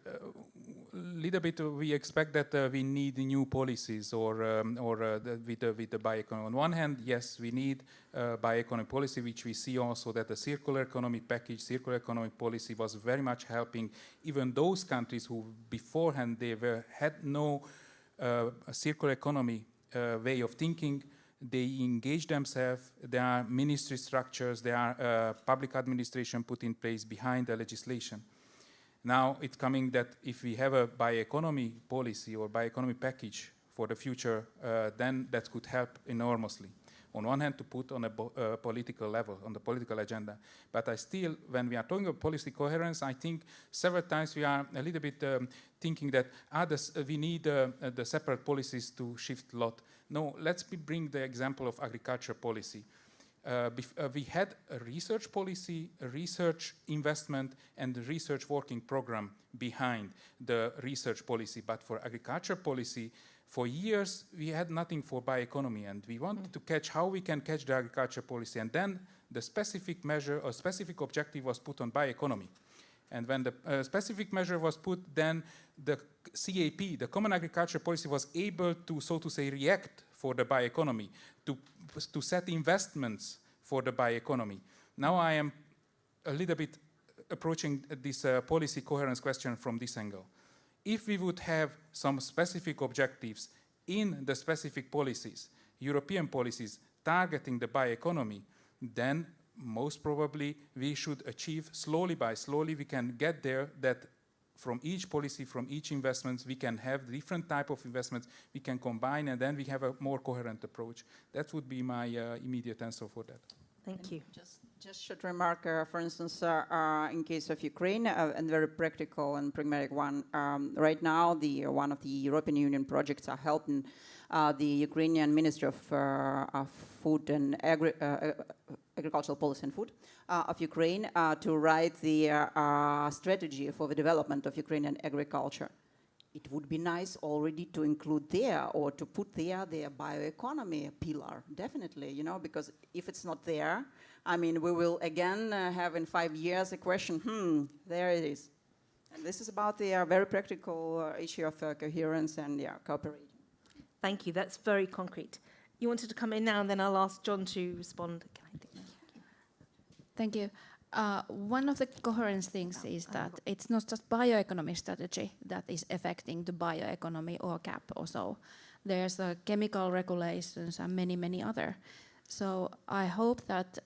little bit we expect that we need new policies with the bioeconomy. On one hand, yes, we need bioeconomy policy, which we see also that the circular economy package, circular economic policy was very much helping even those countries who beforehand had no circular economy way of thinking. They engage themselves, there are ministry structures, there are public administration put in place behind the legislation. Now it's coming that if we have a bioeconomy policy or bioeconomy package for the future, then that could help enormously. On one hand, to put on a political level, on the political agenda. But I still, when we are talking about policy coherence, I think several times we are a little bit thinking that we need the separate policies to shift a lot. No, let's bring the example of agriculture policy. We had a research policy, a research investment, and a research working program behind the research policy. But for agriculture policy, for years, we had nothing for bioeconomy, and we wanted to catch how we can catch the agriculture policy. And then the specific measure or specific objective was put on bioeconomy. And when the specific measure was put, then the CAP, the Common Agriculture Policy, was able to, so to say, react for the bioeconomy, to set investments for the bioeconomy. Now I am a little bit approaching this policy coherence question from this angle. If we would have some specific objectives in the specific policies, European policies targeting the bioeconomy, then most probably we should achieve slowly by slowly we can get there that from each policy, from each investment, we can have different type of investments we can combine, and then we have a more coherent approach. That would be my immediate answer for that. Thank you. Just should remark, for instance, in case of Ukraine, and very practical and pragmatic one. Right now, one of the European Union projects are helping the Ukrainian Ministry of Food and Agricultural Policy and Food of Ukraine to write the strategy for the development of Ukrainian agriculture. It would be nice already to include there or to put there their bioeconomy pillar, definitely, because if it's not there, I mean, we will again have in 5 years a question, there it is. And this is about the very practical issue of coherence and cooperation. Thank you, that's very concrete. You wanted to come in now and then I'll ask John to respond. Thank you. One of the coherence things is that it's not just bioeconomy strategy that is affecting the bioeconomy or CAP or so. There's chemical regulations and many, many other. So I hope that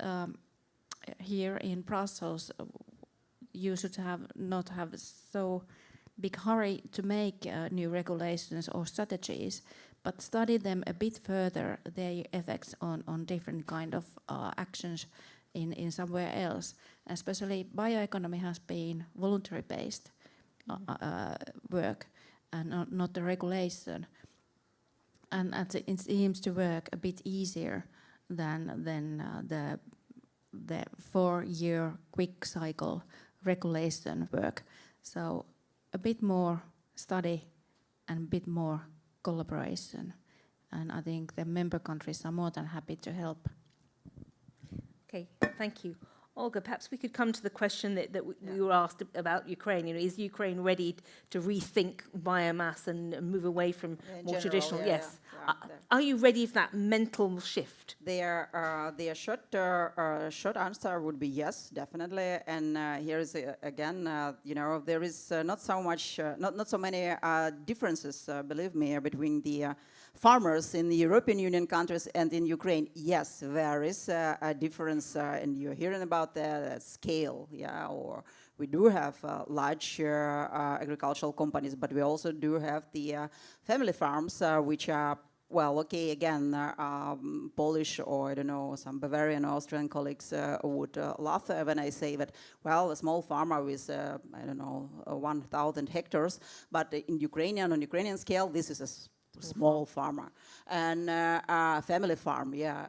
here in Brussels, you should not have so big hurry to make new regulations or strategies, but study them a bit further, their effects on different kind of actions in somewhere else. Especially bioeconomy has been voluntary-based work and not the regulation. And it seems to work a bit easier than the 4-year quick cycle regulation work. So a bit more study and a bit more collaboration. And I think the member countries are more than happy to help. Okay, thank you. Olga, perhaps we could come to the question that we were asked about Ukraine. Is Ukraine ready to rethink biomass and move away from more traditional? Yes. Are you ready for that mental shift? The short answer would be yes, definitely. And here is again, there is not so many differences, believe me, between the farmers in the European Union countries and in Ukraine. Yes, there is a difference, and you're hearing about the scale, or we do have large agricultural companies, but we also do have the family farms, which are, well, okay, again, Polish or, I don't know, some Bavarian, Austrian colleagues would laugh when I say that, well, a small farmer with, 1,000 hectares, but on Ukrainian scale, this is a small farmer and family farm, yeah.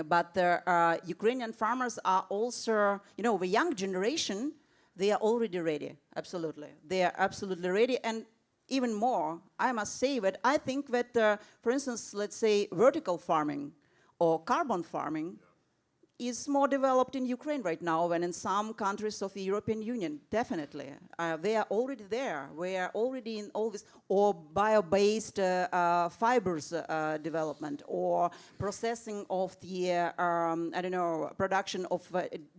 But the Ukrainian farmers are also, you know, the young generation, they are already ready, absolutely. They are absolutely ready, and even more, I must say that I think that, for instance, let's say vertical farming or carbon farming is more developed in Ukraine right now than in some countries of the European Union, definitely. They are already there. We are already in all this, or bio-based fibers development, or processing of the, I don't know, production of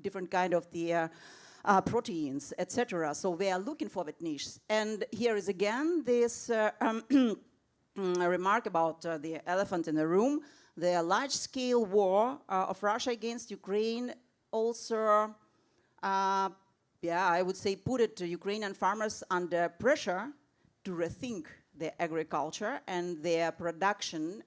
different kind of the proteins, etc. So they are looking for that niche. And here is again this remark about the elephant in the room. The large-scale war of Russia against Ukraine also, I would say, put it to Ukrainian farmers under pressure to rethink their agriculture and their production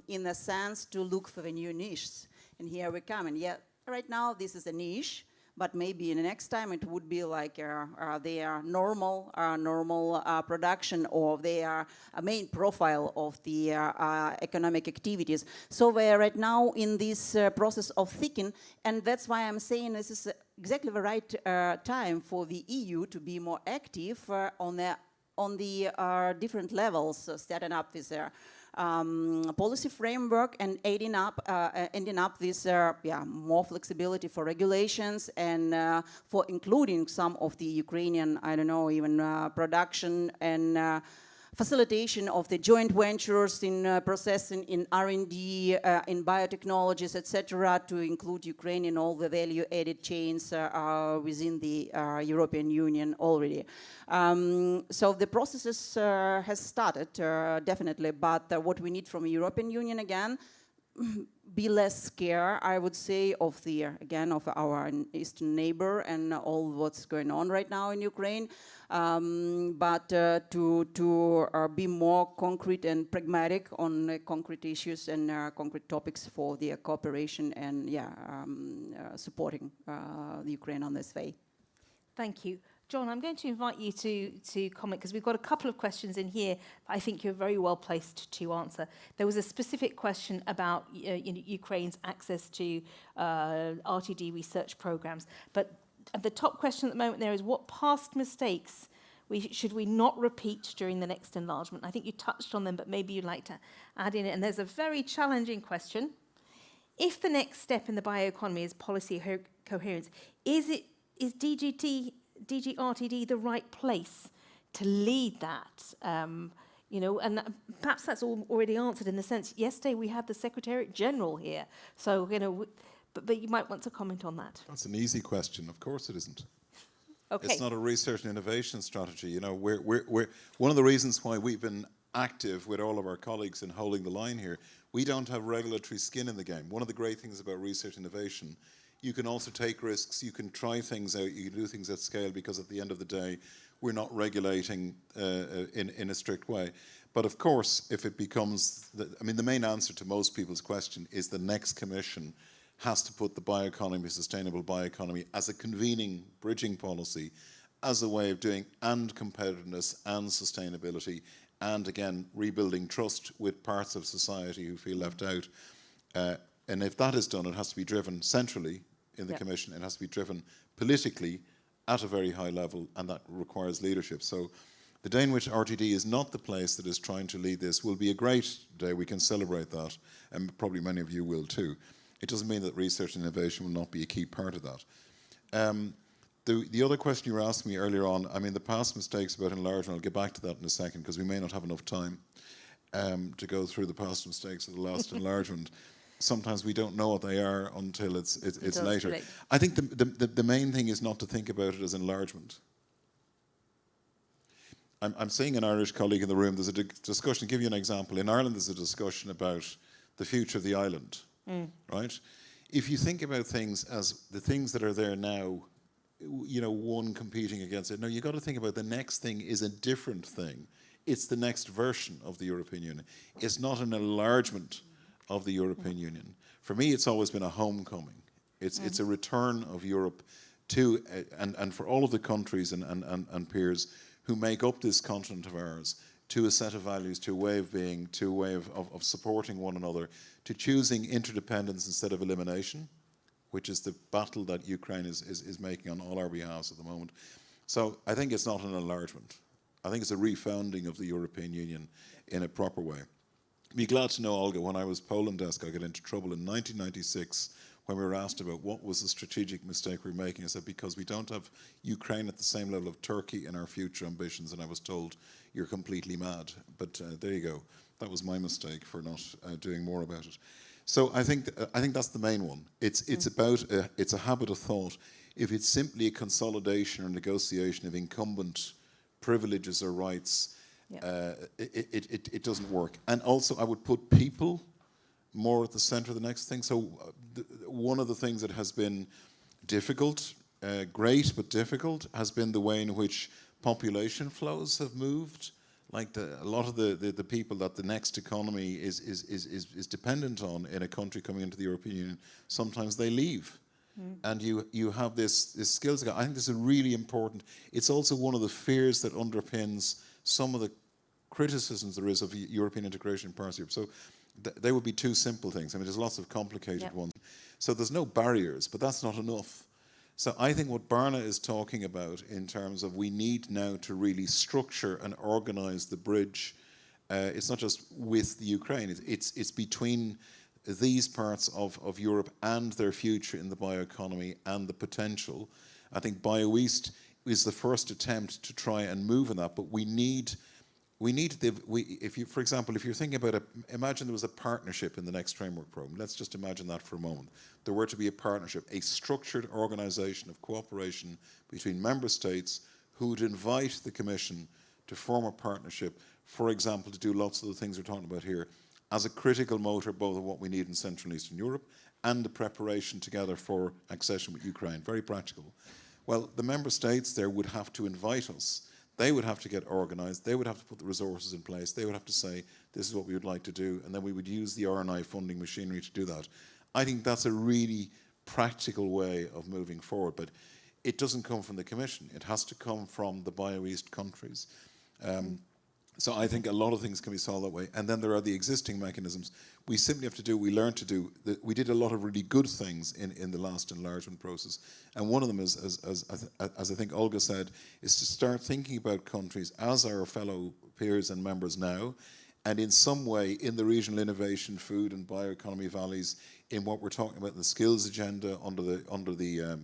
in a sense to look for the new niches. And here we come. And yet, right now, this is a niche. But maybe in the next time it would be like their normal production or their main profile of the economic activities. So we are right now in this process of thinking, and that's why I'm saying this is exactly the right time for the EU to be more active on the different levels, setting up this policy framework and ending up this more flexibility for regulations and for including some of the Ukrainian, I don't know, even production and facilitation of the joint ventures in processing, in R&D, in biotechnologies, etc., to include Ukraine in all the value-added chains within the European Union already. So the process has started, definitely, but what we need from the European Union, again, be less scared, I would say, of of our eastern neighbor and all what's going on right now in Ukraine, but to be more concrete and pragmatic on concrete issues and concrete topics for the cooperation and supporting the Ukraine on this way. Thank you. John, I'm going to invite you to comment, because we've got a couple of questions in here that I think you're very well placed to answer. There was a specific question about Ukraine's access to RTD research programs. But the top question at the moment there is, what past mistakes should we not repeat during the next enlargement? I think you touched on them, but maybe you'd like to add in it. And there's a very challenging question. If the next step in the bioeconomy is policy coherence, is DG RTD the right place to lead that? And perhaps that's already answered in the sense, yesterday we had the Secretariat General here. So, but you might want to comment on that. That's an easy question. Of course it isn't. Okay. It's not a research and innovation strategy. We're one of the reasons why we've been active with all of our colleagues in holding the line here. We don't have regulatory skin in the game. One of the great things about research and innovation, you can also take risks, you can try things out, you can do things at scale, because at the end of the day, we're not regulating in a strict way. But of course, if it becomes, the main answer to most people's question is the next commission has to put the bioeconomy, sustainable bioeconomy, as a convening, bridging policy, as a way of doing and competitiveness and sustainability, and again, rebuilding trust with parts of society who feel left out. And if that is done, it has to be driven centrally in the Commission. It has to be driven politically at a very high level, and that requires leadership. So the day in which RTD is not the place that is trying to lead this will be a great day. We can celebrate that, and probably many of you will too. It doesn't mean that research and innovation will not be a key part of that. The other question you were asking me earlier on, the past mistakes about enlargement, I'll get back to that in a second, because we may not have enough time to go through the past mistakes of the last enlargement. Sometimes we don't know what they are until it's later. Late. I think the main thing is not to think about it as enlargement. I'm seeing an Irish colleague in the room. There's a discussion. I'll give you an example. In Ireland, there's a discussion about the future of the island, right? If you think about things as the things that are there now, one competing against it. No, you've got to think about the next thing is a different thing. It's the next version of the European Union. It's not an enlargement of the European Union. For me, it's always been a homecoming. It's a return of Europe to, and for all of the countries and peers who make up this continent of ours, to a set of values, to a way of being, to a way of supporting one another, to choosing interdependence instead of elimination, which is the battle that Ukraine is making on all our behalves at the moment. So I think it's not an enlargement. I think it's a refounding of the European Union in a proper way. Be glad to know, Olga, when I was Poland desk, I got into trouble in 1996 when we were asked about what was the strategic mistake we were making. I said, because we don't have Ukraine at the same level of Turkey in our future ambitions, and I was told, you're completely mad. But there you go. That was my mistake for not doing more about it. So I think that's the main one. It's a habit of thought. If it's simply a consolidation or negotiation of incumbent privileges or rights, it doesn't work. And also, I would put people more at the center of the next thing. So one of the things that has been difficult, great but difficult, has been the way in which population flows have moved. Like a lot of the people that the next economy is dependent on in a country coming into the European Union, sometimes they leave. And you have this skills gap. I think this is really important. It's also one of the fears that underpins some of the criticisms there is of European integration in parts of Europe. So they would be two simple things. I mean, there's lots of complicated ones. So there's no barriers, but that's not enough. So I think what Barna is talking about in terms of we need now to really structure and organize the bridge. It's not just with the Ukraine, it's between these parts of Europe and their future in the bioeconomy and the potential. I think BioEast is the first attempt to try and move in that, but for example, if you're thinking about imagine there was a partnership in the next framework program. Let's just imagine that for a moment. There were to be a partnership, a structured organization of cooperation between member states who would invite the Commission to form a partnership, for example, to do lots of the things we're talking about here, as a critical motor both of what we need in Central and Eastern Europe and the preparation together for accession with Ukraine. Very practical. Well, the member states there would have to invite us. They would have to get organised. They would have to put the resources in place. They would have to say, this is what we would like to do. And then we would use the RNI funding machinery to do that. I think that's a really practical way of moving forward. But it doesn't come from the Commission. It has to come from the BioEast countries. So I think a lot of things can be solved that way. And then there are the existing mechanisms. We simply have to do, we learned to do, we did a lot of really good things in the last enlargement process. And one of them is, as I think Olga said, is to start thinking about countries as our fellow peers and members now, and in some way in the regional innovation, food and bioeconomy valleys, in what we're talking about in the skills agenda under the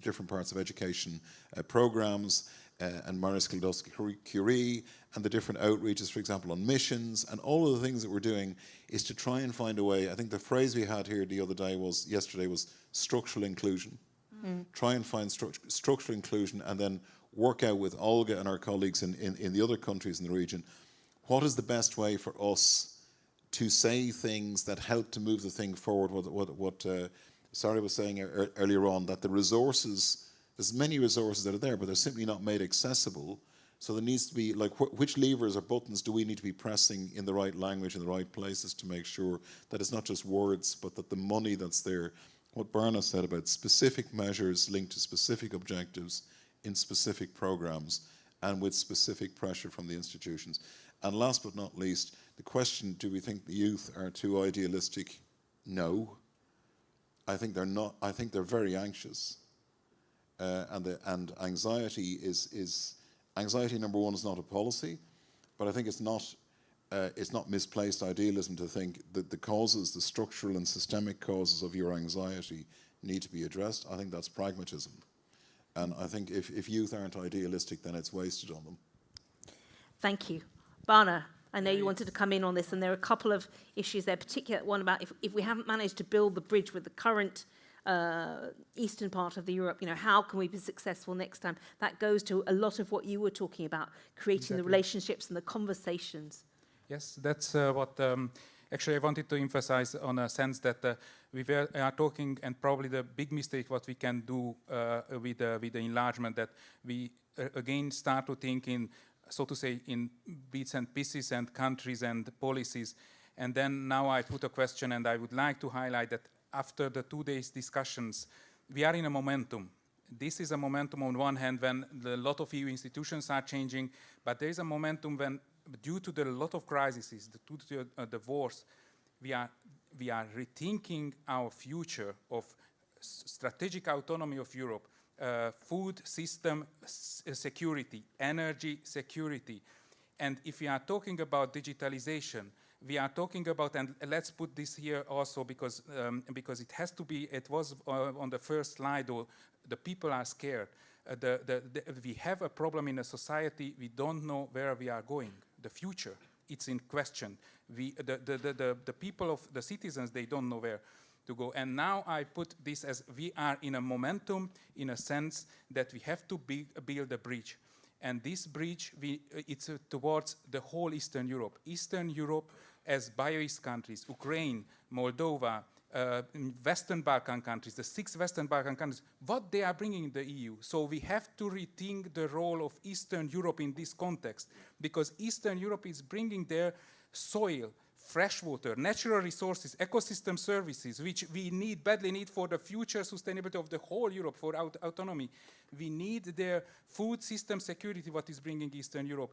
different parts of education programs, and Marie Skłodowska-Curie, and the different outreaches, for example, on missions, and all of the things that we're doing is to try and find a way. I think the phrase we had here yesterday was structural inclusion. Try and find structural inclusion, and then work out with Olga and our colleagues in the other countries in the region, what is the best way for us to say things that help to move the thing forward. What Sari was saying earlier on, that the resources, there's many resources that are there, but they're simply not made accessible. So there needs to be, like, which levers or buttons do we need to be pressing in the right language, in the right places, to make sure that it's not just words, but that the money that's there, what Barna said about specific measures linked to specific objectives in specific programs and with specific pressure from the institutions. And last but not least, the question, do we think the youth are too idealistic? No. I think they're not. I think they're very anxious. And anxiety anxiety, number one, is not a policy, but I think it's not misplaced idealism to think that the causes, the structural and systemic causes of your anxiety need to be addressed. I think that's pragmatism. And I think if youth aren't idealistic, then it's wasted on them. Thank you. Barna, I know you wanted to come in on this, and there are a couple of issues there, particularly one about if we haven't managed to build the bridge with the current eastern part of the Europe, how can we be successful next time? That goes to a lot of what you were talking about, creating the relationships and the conversations. Yes, that's what actually I wanted to emphasize, on a sense that we are talking, and probably the big mistake what we can do with the enlargement, that we again start to think in, so to say, in bits and pieces and countries and policies. And then now I put a question, and I would like to highlight that after the 2 days discussions, we are in a momentum. This is a momentum on one hand when a lot of EU institutions are changing, but there is a momentum when due to the lot of crises, due to the wars, we are rethinking our future of strategic autonomy of Europe, food system security, energy security. And if we are talking about digitalization, we are talking about, and let's put this here also because it has to be, it was on the first slide, or the people are scared. We have a problem in a society, we don't know where we are going. The future, it's in question. The people of the citizens, they don't know where to go. And now I put this as we are in a momentum, in a sense that we have to build a bridge. And this bridge, it's towards the whole Eastern Europe. Eastern Europe as bio-East countries, Ukraine, Moldova, Western Balkan countries, the 6 Western Balkan countries, what they are bringing in the EU. So we have to rethink the role of Eastern Europe in this context, because Eastern Europe is bringing their soil, fresh water, natural resources, ecosystem services, which we badly need for the future sustainability of the whole Europe, for autonomy. We need their food system security, what is bringing Eastern Europe.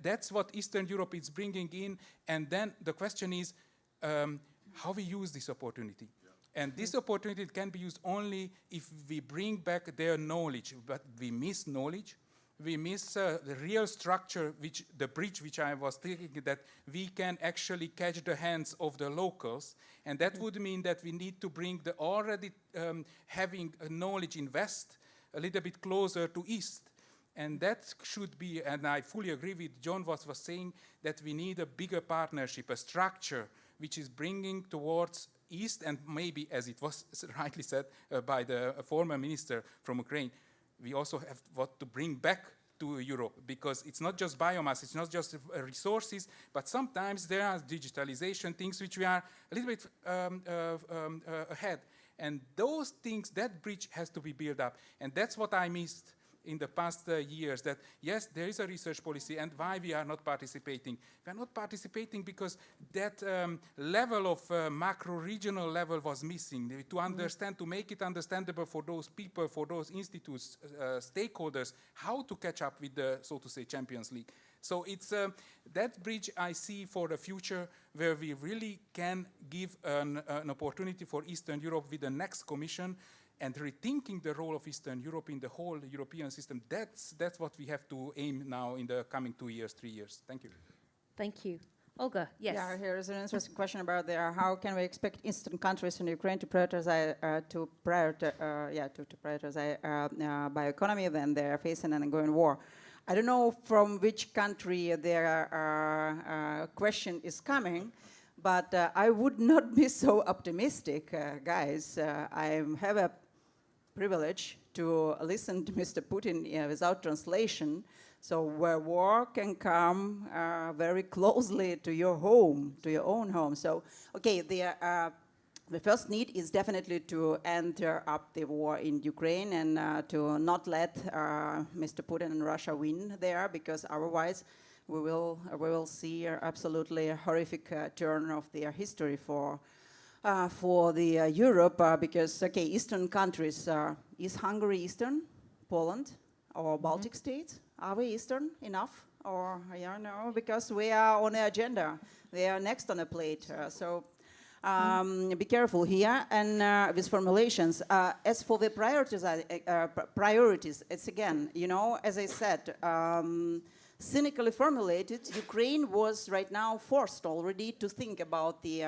That's what Eastern Europe is bringing in. And then the question is how we use this opportunity. And this opportunity can be used only if we bring back their knowledge. But we miss knowledge. We miss the real structure, the bridge which I was thinking, that we can actually catch the hands of the locals. And that would mean that we need to bring the already having knowledge in West a little bit closer to East. And that should be, and I fully agree with John was saying, that we need a bigger partnership, a structure which is bringing towards East, and maybe, as it was rightly said by the former minister from Ukraine, we also have what to bring back to Europe, because it's not just biomass, it's not just resources, but sometimes there are digitalization things which we are a little bit ahead. And those things, that bridge has to be built up. And that's what I missed in the past years, that yes, there is a research policy, and why we are not participating. We are not participating because that level of macro-regional level was missing, to understand, to make it understandable for those people, for those institutes, stakeholders, how to catch up with the, so to say, Champions League. So it's that bridge I see for the future, where we really can give an opportunity for Eastern Europe with the next Commission, and rethinking the role of Eastern Europe in the whole European system. That's what we have to aim now in the coming 2 years, 3 years. Thank you. Thank you. Olga, yes. Yeah, here is an interesting question about how can we expect Eastern countries in Ukraine to prioritize bioeconomy when they are facing an ongoing war. I don't know from which country their question is coming, but I would not be so optimistic, guys. I have a privilege to listen to Mr. Putin without translation, so where war can come very closely to your home, to your own home. So, okay, the first need is definitely to enter up the war in Ukraine and to not let Mr. Putin and Russia win there, because otherwise we will see absolutely a horrific turn of their history for the Europe, because okay, Eastern countries, is Hungary Eastern, Poland, or Baltic states? Are we Eastern enough? Or no, because we are on the agenda. They are next on the plate. So be careful here and with formulations. As for the priorities, it's again, as I said, cynically formulated, Ukraine was right now forced already to think about the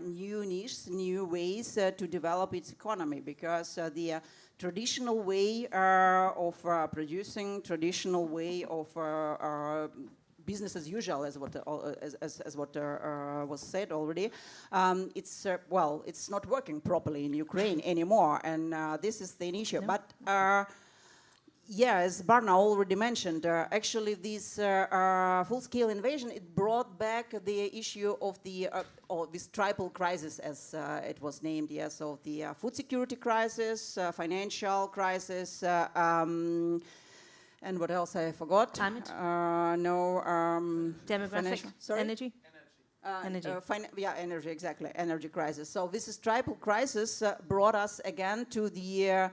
new niches, new ways to develop its economy, because the traditional way of producing, traditional way of business as usual, as what was said already, it's not working properly in Ukraine anymore, and this is the issue. No. But yeah, as Barna already mentioned, actually this full-scale invasion, it brought back the issue of the this triple crisis, as it was named, yes, of the food security crisis, financial crisis, and what else I forgot? Climate? No. Demographic? Sorry? Energy? Energy. Energy, exactly, energy crisis. So this is triple crisis brought us again to the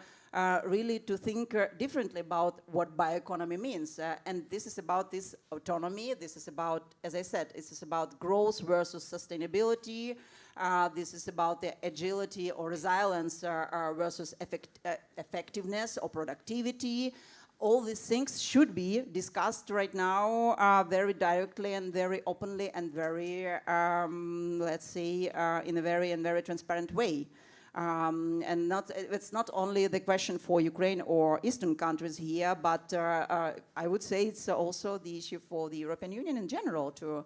really to think differently about what bioeconomy means. And this is about this autonomy. This is about, as I said, this is about growth versus sustainability. This is about the agility or resilience versus effectiveness or productivity. All these things should be discussed right now very directly and very openly and very, let's say, in a very transparent way. And it's not only the question for Ukraine or Eastern countries here, but I would say it's also the issue for the European Union in general to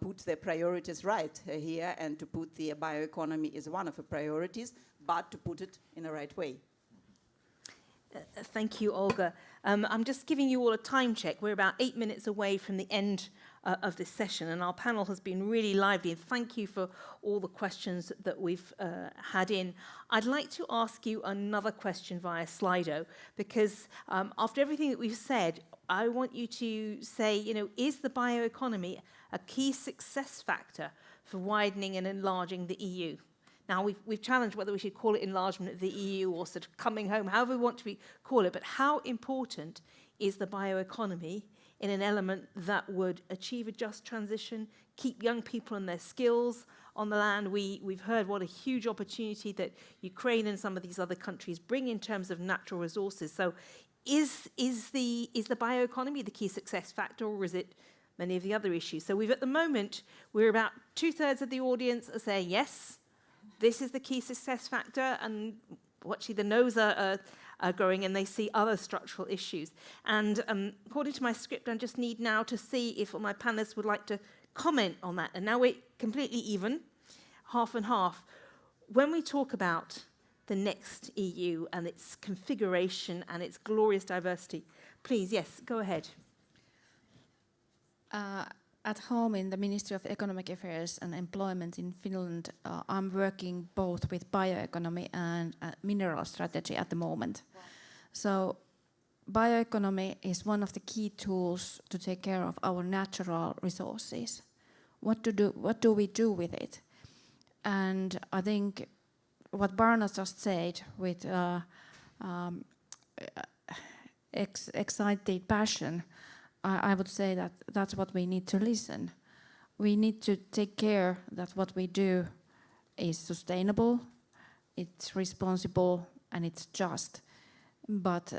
put the priorities right here and to put the bioeconomy as one of the priorities, but to put it in the right way. Thank you, Olga. I'm just giving you all a time check. We're about 8 minutes away from the end of this session, and our panel has been really lively. And thank you for all the questions that we've had in. I'd like to ask you another question via Slido, because after everything that we've said, I want you to say, is the bioeconomy a key success factor for widening and enlarging the EU? Now, we've challenged whether we should call it enlargement of the EU or sort of coming home, however we want to call it, but how important is the bioeconomy in an element that would achieve a just transition, keep young people and their skills on the land? We've heard what a huge opportunity that Ukraine and some of these other countries bring in terms of natural resources. So is the bioeconomy the key success factor, or is it many of the other issues? So at the moment, we're about 2/3 of the audience are saying yes, this is the key success factor, and actually the no's are growing, and they see other structural issues. And according to my script, I just need now to see if my panelists would like to comment on that. And now we're completely even, half and half. When we talk about the next EU and its configuration and its glorious diversity, please, yes, go ahead. At home in the Ministry of Economic Affairs and Employment in Finland, I'm working both with bioeconomy and mineral strategy at the moment. Wow. So bioeconomy is one of the key tools to take care of our natural resources. What do we do with it? And I think what Barna just said with excited passion, I would say that that's what we need to listen. We need to take care that what we do is sustainable, it's responsible, and it's just. But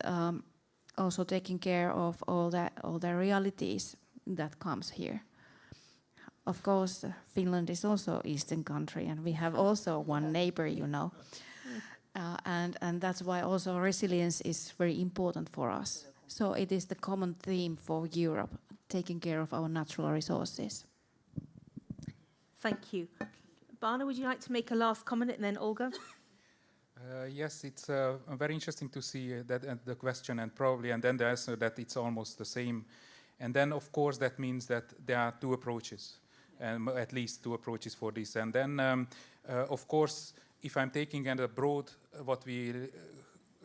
also taking care of all the realities that comes here. Of course, Finland is also an Eastern country, and we have also one neighbor, and that's why also resilience is very important for us. So it is the common theme for Europe, taking care of our natural resources. Thank you. Barna, would you like to make a last comment, and then Olga? Yes, it's very interesting to see that the question and then the answer that it's almost the same. And then, of course, that means that there are two approaches, at least two approaches for this. And then, of course, if I'm taking a broad what we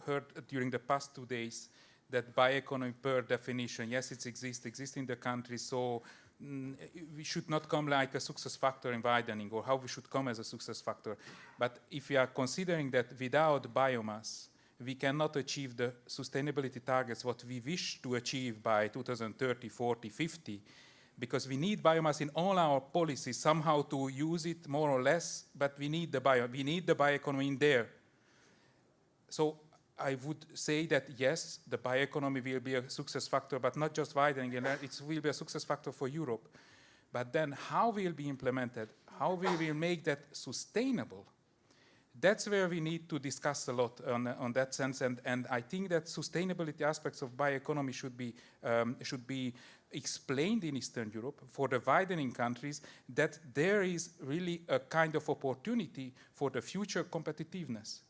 heard during the past 2 days, that bioeconomy per definition, yes, it exists in the country, so we should not come like a success factor in widening, or how we should come as a success factor. But if we are considering that without biomass, we cannot achieve the sustainability targets what we wish to achieve by 2030, 40, 50, because we need biomass in all our policies somehow to use it more or less, but we need the bioeconomy in there. So I would say that yes, the bioeconomy will be a success factor, but not just widening, it will be a success factor for Europe. But then how will it be implemented? How we will make that sustainable? That's where we need to discuss a lot on that sense. And I think that sustainability aspects of bioeconomy should be explained in Eastern Europe for the widening countries, that there is really a kind of opportunity for the future competitiveness.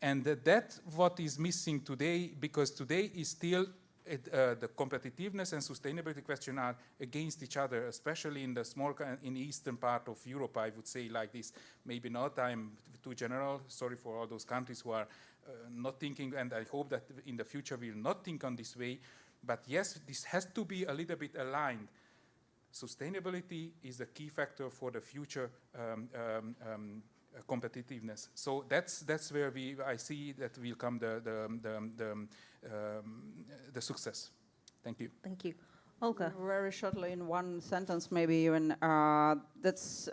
And that's what is missing today, because today is still the competitiveness and sustainability question are against each other, especially in the eastern part of Europe, I would say like this. Maybe not, I'm too general, sorry for all those countries who are not thinking, and I hope that in the future we will not think on this way. But yes, this has to be a little bit aligned. sustainability is the key factor for the future competitiveness. So that's where I see that will come the success. Thank you. Thank you. Olga. Very shortly, in one sentence, maybe even that's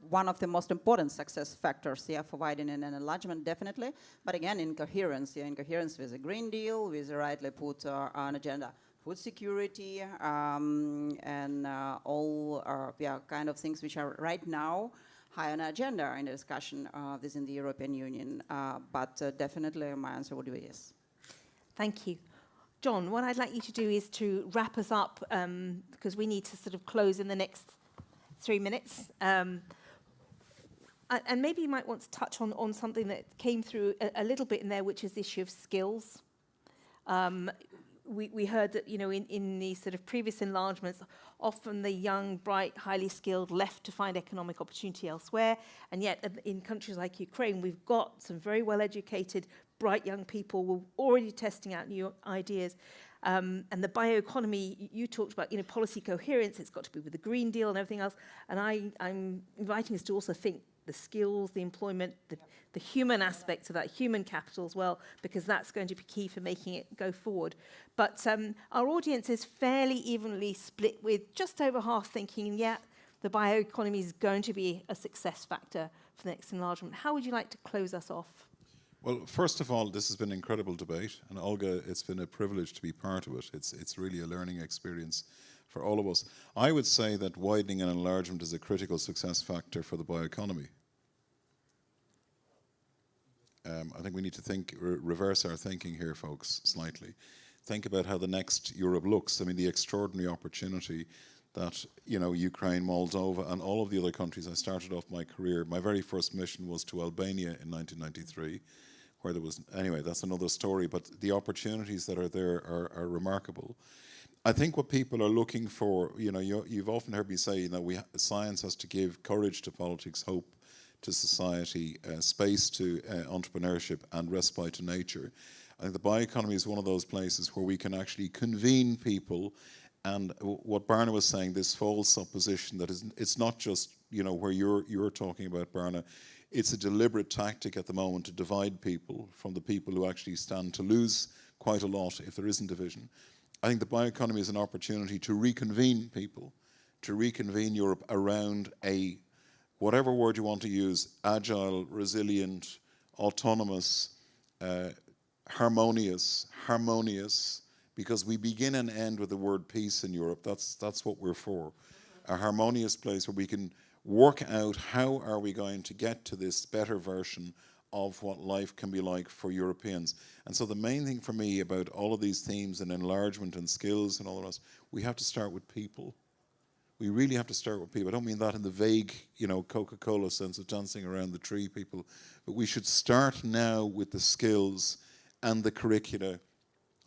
one of the most important success factors. Yeah, for widening and enlargement, definitely. But again, in coherence, in coherence with the Green Deal, with the rightly put on agenda, food security, and all kind of things which are right now high on the agenda in the discussion within the European Union. But definitely, my answer would be yes. Thank you. John, what I'd like you to do is to wrap us up, because we need to sort of close in the next 3 minutes. And maybe you might want to touch on something that came through a little bit in there, which is the issue of skills. We heard that, you know, in these sort of previous enlargements, often the young, bright, highly skilled left to find economic opportunity elsewhere. And yet in countries like Ukraine, we've got some very well-educated, bright young people who are already testing out new ideas. And the bioeconomy, you talked about, you know, policy coherence, it's got to be with the Green Deal and everything else. And I'm inviting us to also think the skills, the employment, the human aspects of that, human capital as well, because that's going to be key for making it go forward. But our audience is fairly evenly split, with just over half thinking, yeah, the bioeconomy is going to be a success factor for the next enlargement. How would you like to close us off? Well, first of all, this has been an incredible debate, and Olga, it's been a privilege to be part of it. It's really a learning experience for all of us. I would say that widening and enlargement is a critical success factor for the bioeconomy. I think we need to reverse our thinking here, folks, slightly. Think about how the next Europe looks. I mean, the extraordinary opportunity that, you know, Ukraine, Moldova, and all of the other countries. I started off my career, my very first mission was to Albania in 1993, where there was, anyway, that's another story, but the opportunities that are there are remarkable. I think what people are looking for, you know, you've often heard me say, you know, science has to give courage to politics, hope to society, space to entrepreneurship, and respite to nature. I think the bioeconomy is one of those places where we can actually convene people. And what Barna was saying, this false supposition that it's not just, you know, where you're talking about, Barna, it's a deliberate tactic at the moment to divide people from the people who actually stand to lose quite a lot if there isn't division. I think the bioeconomy is an opportunity to reconvene people, to reconvene Europe around a, whatever word you want to use, agile, resilient, autonomous, harmonious, because we begin and end with the word peace in Europe. That's what we're for. A harmonious place where we can work out how are we going to get to this better version of what life can be like for Europeans. And so the main thing for me about all of these themes and enlargement and skills and all the rest, we have to start with people. We really have to start with people. I don't mean that in the vague, you know, Coca-Cola sense of dancing around the tree people, but we should start now with the skills and the curricula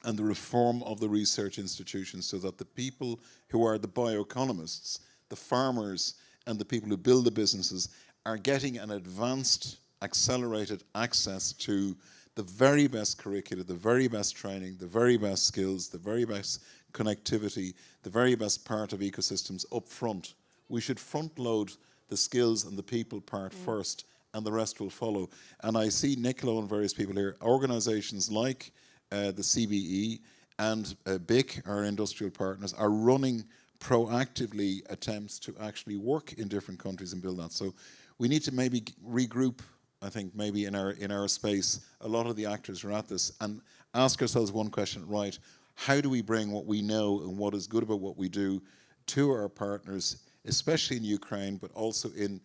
and the reform of the research institutions so that the people who are the bioeconomists, the farmers, and the people who build the businesses are getting an advanced, accelerated access to the very best curricula, the very best training, the very best skills, the very best connectivity, the very best part of ecosystems up front. We should front load the skills and the people part first, and the rest will follow. And I see Nicola and various people here, organizations like the CBE and BIC, our industrial partners, are running proactively attempts to actually work in different countries and build that. So we need to maybe regroup, I think, maybe in our space. A lot of the actors are at this, and ask ourselves one question, right, how do we bring what we know and what is good about what we do to our partners, especially in Ukraine, but also in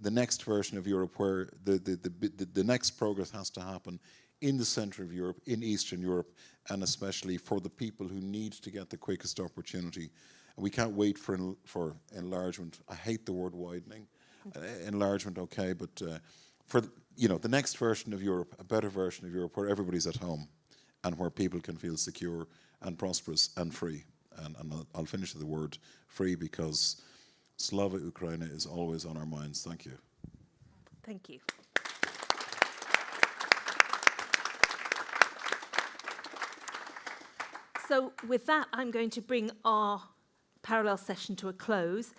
the next version of Europe, where the next progress has to happen in the center of Europe, in Eastern Europe, and especially for the people who need to get the quickest opportunity. And we can't wait for enlargement. I hate the word widening. Enlargement, okay, but for, you know, the next version of Europe, a better version of Europe, where everybody's at home and where people can feel secure and prosperous and free. And I'll finish with the word free, because Slava Ukraine is always on our minds. Thank you. Thank you. So with that, I'm going to bring our parallel session to a close.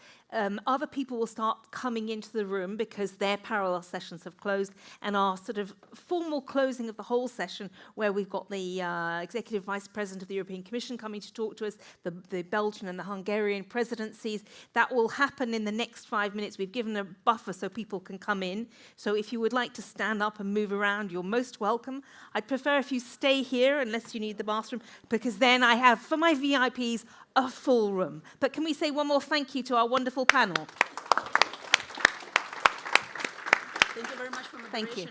Other people will start coming into the room because their parallel sessions have closed, and our sort of formal closing of the whole session, where we've got the Executive Vice President of the European Commission coming to talk to us, the Belgian and the Hungarian presidencies, that will happen in the next 5 minutes. We've given a buffer so people can come in. So if you would like to stand up and move around, you're most welcome. I'd prefer if you stay here unless you need the bathroom, because then I have, for my VIPs, a full room. But can we say one more thank you to our wonderful panel? Thank you very much for Thank you.